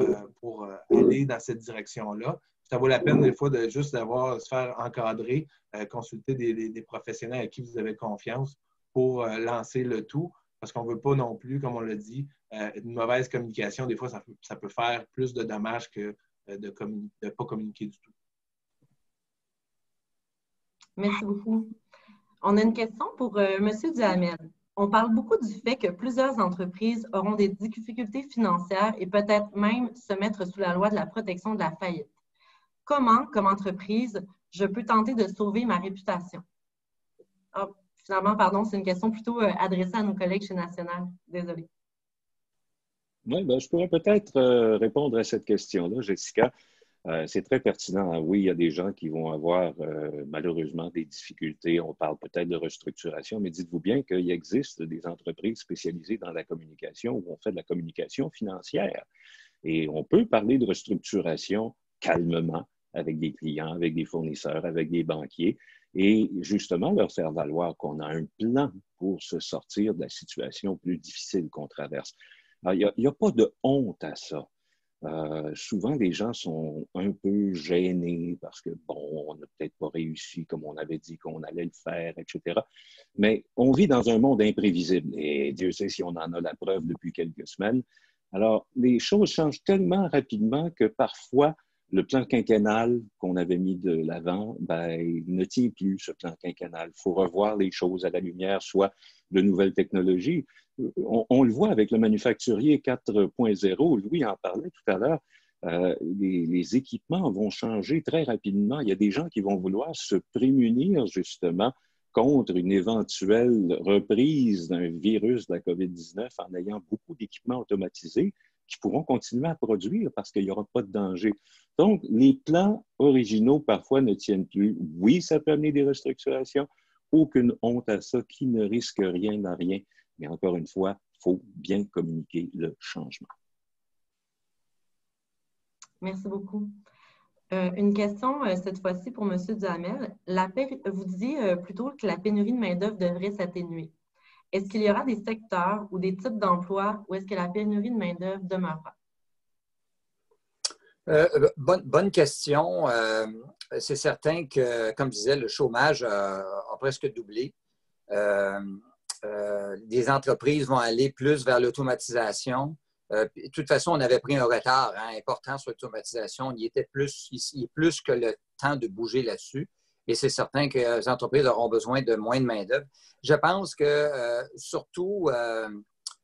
aller dans cette direction-là. Ça vaut la peine des fois de juste se faire encadrer, consulter des professionnels à qui vous avez confiance pour lancer le tout, parce qu'on ne veut pas non plus, comme on l'a dit, une mauvaise communication. Des fois, ça peut faire plus de dommages que de ne pas communiquer du tout. Merci beaucoup. On a une question pour M. Duhamel. On parle beaucoup du fait que plusieurs entreprises auront des difficultés financières et peut-être même se mettre sous la loi de la protection de la faillite. Comment, comme entreprise, je peux tenter de sauver ma réputation? Ah, finalement, pardon, c'est une question plutôt adressée à nos collègues chez National. Désolée. Oui, bien, je pourrais peut-être répondre à cette question-là, Jessica. C'est très pertinent. Oui, il y a des gens qui vont avoir malheureusement des difficultés. On parle peut-être de restructuration, mais dites-vous bien qu'il existe des entreprises spécialisées dans la communication où on fait de la communication financière. Et on peut parler de restructuration calmement avec des clients, avec des fournisseurs, avec des banquiers et justement leur faire valoir qu'on a un plan pour se sortir de la situation plus difficile qu'on traverse. Alors, il n'y a pas de honte à ça. Souvent, les gens sont un peu gênés parce que, bon, on n'a peut-être pas réussi comme on avait dit qu'on allait le faire, etc. Mais on vit dans un monde imprévisible et Dieu sait si on en a la preuve depuis quelques semaines. Alors, les choses changent tellement rapidement que parfois, le plan quinquennal qu'on avait mis de l'avant, ben, il ne tient plus, ce plan quinquennal. Il faut revoir les choses à la lumière, soit de nouvelles technologies. On le voit avec le manufacturier 4.0, Louis en parlait tout à l'heure, les équipements vont changer très rapidement. Il y a des gens qui vont vouloir se prémunir justement contre une éventuelle reprise d'un virus de la COVID-19 en ayant beaucoup d'équipements automatisés qui pourront continuer à produire parce qu'il n'y aura pas de danger. Donc, les plans originaux, parfois, ne tiennent plus. Oui, ça peut amener des restructurations. Aucune honte à ça, qui ne risque rien n'a rien. Mais encore une fois, il faut bien communiquer le changement. Merci beaucoup. Une question, cette fois-ci, pour M. Duhamel. Vous disiez plutôt que la pénurie de main-d'œuvre devrait s'atténuer. est-ce qu'il y aura des secteurs ou des types d'emplois où est-ce que la pénurie de main-d'œuvre demeurera? Bonne question. C'est certain que, comme je disais, le chômage a presque doublé. Les entreprises vont aller plus vers l'automatisation. De toute façon, on avait pris un retard important sur l'automatisation. Il est plus que le temps de bouger là-dessus. Et c'est certain que les entreprises auront besoin de moins de main-d'œuvre. Je pense que surtout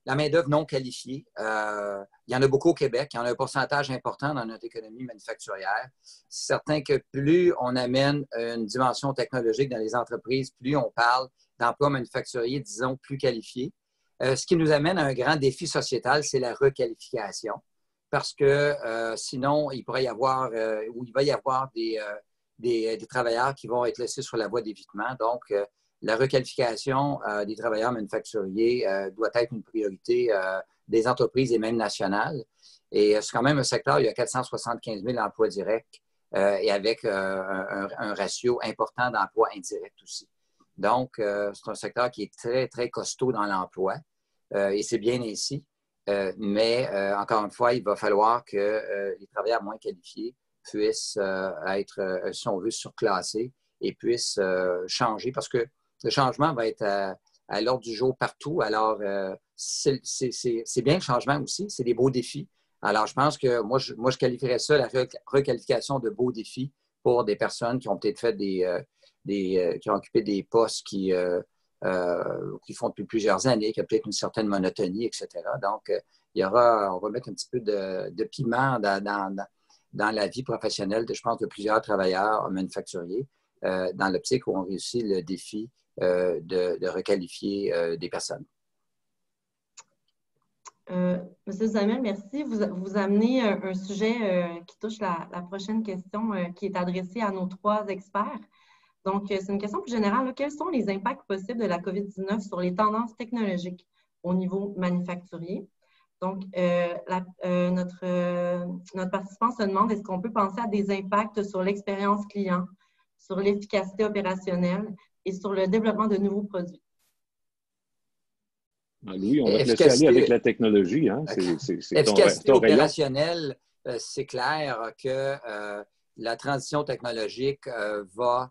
la main-d'œuvre non qualifiée, il y en a beaucoup au Québec. Il y en a un pourcentage important dans notre économie manufacturière. C'est certain que plus on amène une dimension technologique dans les entreprises, plus on parle d'emplois manufacturiers, disons, plus qualifiés. Ce qui nous amène à un grand défi sociétal, c'est la requalification. Parce que sinon, il pourrait y avoir, ou il va y avoir des travailleurs qui vont être laissés sur la voie d'évitement. Donc, la requalification des travailleurs manufacturiers doit être une priorité des entreprises et même nationales. Et c'est quand même un secteur, il y a 475 000 emplois directs et avec un ratio important d'emplois indirects aussi. Donc, c'est un secteur qui est très, très costaud dans l'emploi et c'est bien ainsi. Mais encore une fois, il va falloir que les travailleurs moins qualifiés puissent être, si on veut, surclassés et puissent changer parce que le changement va être à l'ordre du jour partout. Alors, c'est bien le changement aussi, c'est des beaux défis. Alors, je pense que moi, je qualifierais ça la requalification de beaux défis pour des personnes qui ont peut-être fait qui ont occupé des postes qui font depuis plusieurs années, qui ont peut-être une certaine monotonie, etc. Donc, on va mettre un petit peu de piment dans la vie professionnelle, je pense, de plusieurs travailleurs manufacturiers, dans l'optique où on réussit le défi de requalifier des personnes. Monsieur Samuel, merci. Vous amenez un sujet qui touche la prochaine question qui est adressée à nos 3 experts. Donc, c'est une question plus générale. Quels sont les impacts possibles de la COVID-19 sur les tendances technologiques au niveau manufacturier? Donc, notre participant se demande, est-ce qu'on peut penser à des impacts sur l'expérience client, sur l'efficacité opérationnelle et sur le développement de nouveaux produits? Louis, on va te laisser aller avec la technologie. Hein? Efficacité opérationnelle, c'est clair que la transition technologique va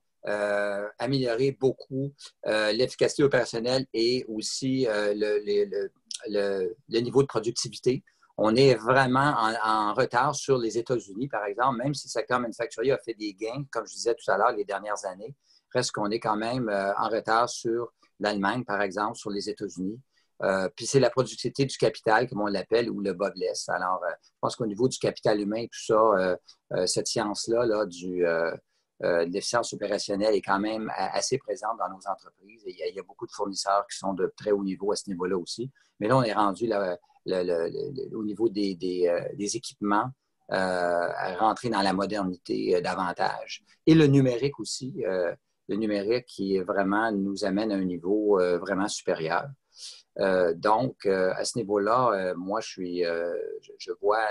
améliorer beaucoup l'efficacité opérationnelle et aussi le niveau de productivité. On est vraiment en retard sur les États-Unis, par exemple, même si le secteur manufacturier a fait des gains, comme je disais tout à l'heure, les dernières années, reste qu'on est quand même en retard sur l'Allemagne, par exemple, sur les États-Unis. Puis c'est la productivité du capital, comme on l'appelle, ou le bas blesse. Alors, je pense qu'au niveau du capital humain, tout ça, cette science-là de l'efficience opérationnelle est quand même assez présente dans nos entreprises. Et il y a beaucoup de fournisseurs qui sont de très haut niveau à ce niveau-là aussi. Mais là, on est rendu au niveau des équipements à rentrer dans la modernité davantage. Et le numérique aussi, le numérique qui vraiment nous amène à un niveau vraiment supérieur. Donc, à ce niveau-là, moi, je vois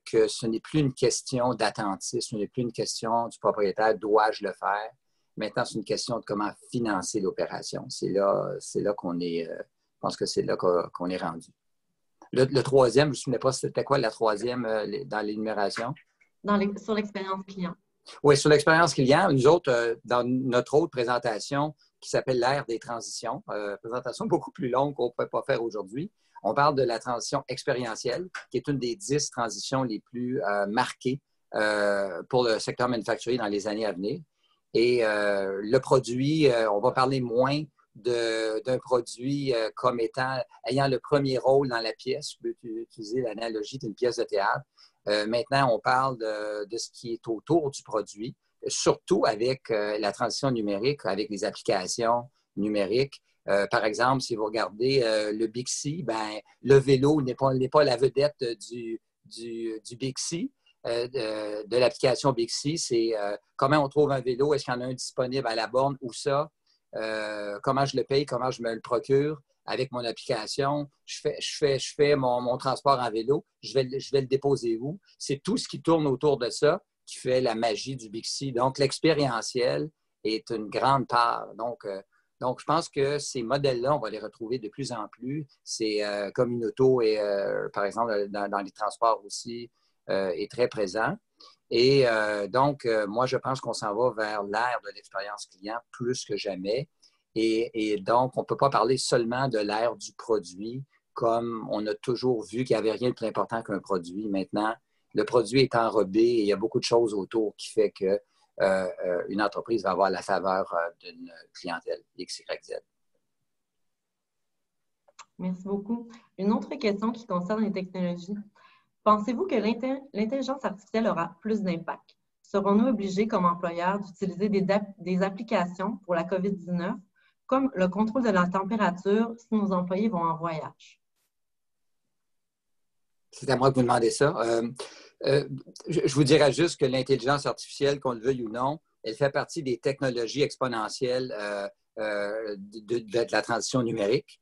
que ce n'est plus une question d'attentisme, ce n'est plus une question du propriétaire, dois-je le faire? Maintenant, c'est une question de comment financer l'opération. C'est là qu'on est, je pense que c'est là qu'on est rendu. Le troisième, je ne me souviens pas, c'était quoi la troisième dans l'énumération? Sur l'expérience client. Oui, sur l'expérience client, nous autres, dans notre autre présentation qui s'appelle l'ère des transitions, présentation beaucoup plus longue qu'on ne pourrait pas faire aujourd'hui, on parle de la transition expérientielle, qui est une des 10 transitions les plus marquées pour le secteur manufacturier dans les années à venir. Et le produit, on va parler moins d'un produit comme ayant le premier rôle dans la pièce. Je peux utiliser l'analogie d'une pièce de théâtre. Maintenant, on parle de ce qui est autour du produit, surtout avec la transition numérique, avec les applications numériques. Par exemple, si vous regardez le Bixi, le vélo n'est pas la vedette du Bixi. De l'application Bixi, c'est comment on trouve un vélo, est-ce qu'il y en a un disponible à la borne ou ça, comment je le paye, comment je me le procure avec mon application, je fais mon transport en vélo, je vais le déposer où? C'est tout ce qui tourne autour de ça qui fait la magie du Bixi. Donc, l'expérientiel est une grande part. Donc, Donc, je pense que ces modèles-là, on va les retrouver de plus en plus. C'est comme une auto, et, par exemple, dans les transports aussi, est très présent. Et donc, moi, je pense qu'on s'en va vers l'ère de l'expérience client plus que jamais. Et donc, on ne peut pas parler seulement de l'ère du produit, comme on a toujours vu qu'il n'y avait rien de plus important qu'un produit. Maintenant, le produit est enrobé et il y a beaucoup de choses autour qui fait que une entreprise va avoir la faveur d'une clientèle XYZ. Merci beaucoup. Une autre question qui concerne les technologies. Pensez-vous que l'intelligence artificielle aura plus d'impact? Serons-nous obligés comme employeurs d'utiliser des applications pour la COVID-19, comme le contrôle de la température si nos employés vont en voyage? C'est à moi que vous demandez ça. Je vous dirais juste que l'intelligence artificielle, qu'on le veuille ou non, elle fait partie des technologies exponentielles de la transition numérique.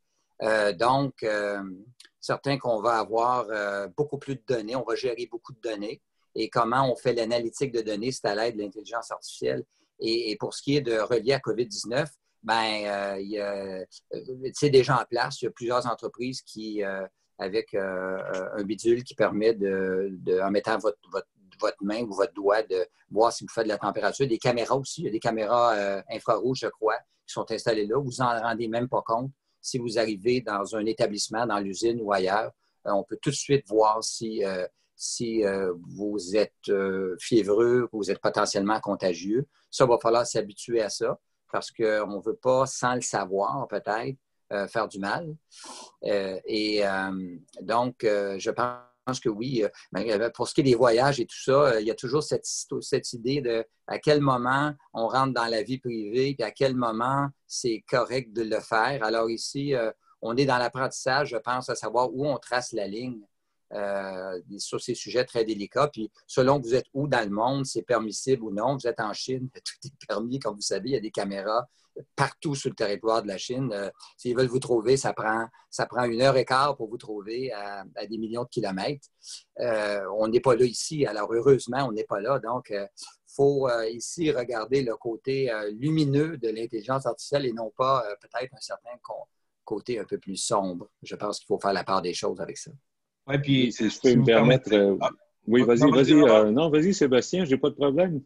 Donc, certain qu'on va avoir beaucoup plus de données, on va gérer beaucoup de données. Et comment on fait l'analytique de données, c'est à l'aide de l'intelligence artificielle. Et pour ce qui est de relier à COVID-19, c'est déjà en place. Il y a plusieurs entreprises qui, avec un bidule qui permet en mettant votre main ou votre doigt, de voir si vous faites de la température. Des caméras aussi. Il y a des caméras infrarouges, je crois, qui sont installées là. Vous n'en rendez même pas compte. Si vous arrivez dans un établissement, dans l'usine ou ailleurs, on peut tout de suite voir si vous êtes fiévreux, que vous êtes potentiellement contagieux. Ça, il va falloir s'habituer à ça parce qu'on ne veut pas, sans le savoir peut-être, faire du mal. Donc, je pense que oui. Pour ce qui est des voyages et tout ça, il y a toujours cette idée de à quel moment on rentre dans la vie privée et à quel moment c'est correct de le faire. Alors ici, on est dans l'apprentissage, je pense, à savoir où on trace la ligne sur ces sujets très délicats. Puis, selon que vous êtes où dans le monde, c'est permissible ou non. Vous êtes en Chine, tout est permis. Comme vous savez, il y a des caméras partout sur le territoire de la Chine. S'ils veulent vous trouver, ça prend 1h15 pour vous trouver à des millions de kilomètres. On n'est pas là ici. Alors, heureusement, on n'est pas là. Donc, il faut ici regarder le côté lumineux de l'intelligence artificielle et non pas peut-être un certain côté un peu plus sombre. Je pense qu'il faut faire la part des choses avec ça. Oui, puis si je peux me permettre... Oui, vas-y. Non, vas-y, Sébastien, je n'ai pas de problème.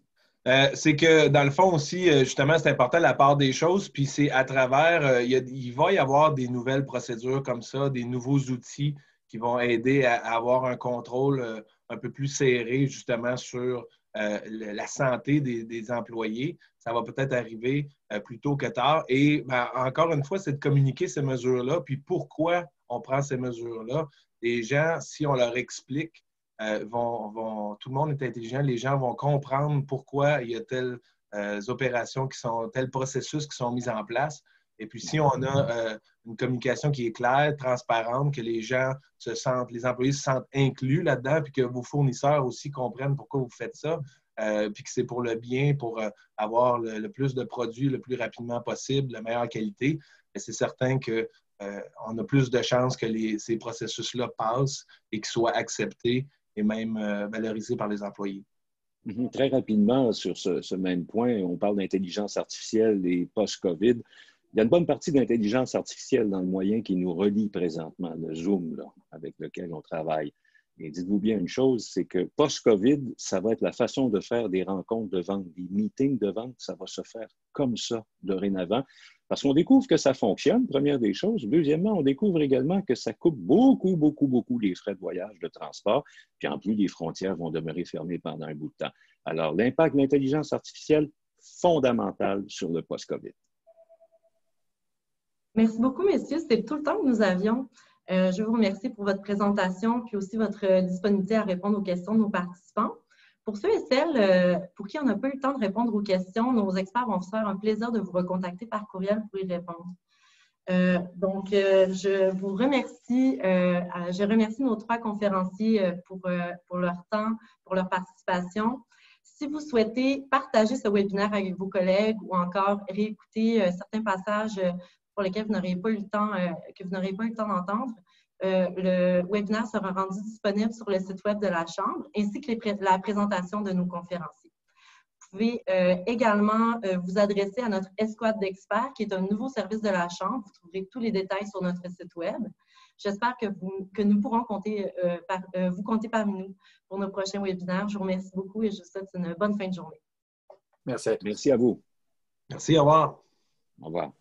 C'est que, dans le fond aussi, justement, c'est important la part des choses, puis c'est à travers, il va y avoir des nouvelles procédures comme ça, des nouveaux outils qui vont aider à avoir un contrôle un peu plus serré, justement, sur la santé des employés. Ça va peut-être arriver plus tôt que tard. Et encore une fois, c'est de communiquer ces mesures-là, puis pourquoi on prend ces mesures-là. Les gens, si on leur explique, tout le monde est intelligent, les gens vont comprendre pourquoi il y a telles opérations tels processus qui sont mis en place. Et puis, si on a une communication qui est claire, transparente, que les employés se sentent inclus là-dedans, puis que vos fournisseurs aussi comprennent pourquoi vous faites ça, puis que c'est pour le bien, pour avoir le plus de produits le plus rapidement possible, la meilleure qualité, c'est certain que on a plus de chances que ces processus-là passent et qu'ils soient acceptés et même valorisés par les employés. Très rapidement, sur ce même point, on parle d'intelligence artificielle et post-COVID. Il y a une bonne partie d'intelligence artificielle dans le moyen qui nous relie présentement, le Zoom, là, avec lequel on travaille. Et dites-vous bien une chose, c'est que post-COVID, ça va être la façon de faire des rencontres de vente, des meetings de vente, ça va se faire comme ça dorénavant. Parce qu'on découvre que ça fonctionne, première des choses. Deuxièmement, on découvre également que ça coupe beaucoup, beaucoup, beaucoup les frais de voyage, de transport. Puis en plus, les frontières vont demeurer fermées pendant un bout de temps. Alors, l'impact de l'intelligence artificielle, fondamental sur le post-COVID. Merci beaucoup, messieurs. C'est tout le temps que nous avions. Je vous remercie pour votre présentation puis aussi votre disponibilité à répondre aux questions de nos participants. Pour ceux et celles pour qui on n'a pas eu le temps de répondre aux questions, nos experts vont se faire un plaisir de vous recontacter par courriel pour y répondre. Je vous remercie. Je remercie nos 3 conférenciers pour leur temps, pour leur participation. Si vous souhaitez partager ce webinaire avec vos collègues ou encore réécouter certains passages pour lesquels vous n'auriez pas eu le temps, d'entendre, le webinaire sera rendu disponible sur le site web de la Chambre ainsi que la présentation de nos conférenciers. Vous pouvez également vous adresser à notre escouade d'experts, qui est un nouveau service de la Chambre. Vous trouverez tous les détails sur notre site Web. J'espère que nous pourrons vous compter parmi nous pour nos prochains webinaires. Je vous remercie beaucoup et je vous souhaite une bonne fin de journée. Merci à tous. Merci à vous. Merci, au revoir. Au revoir.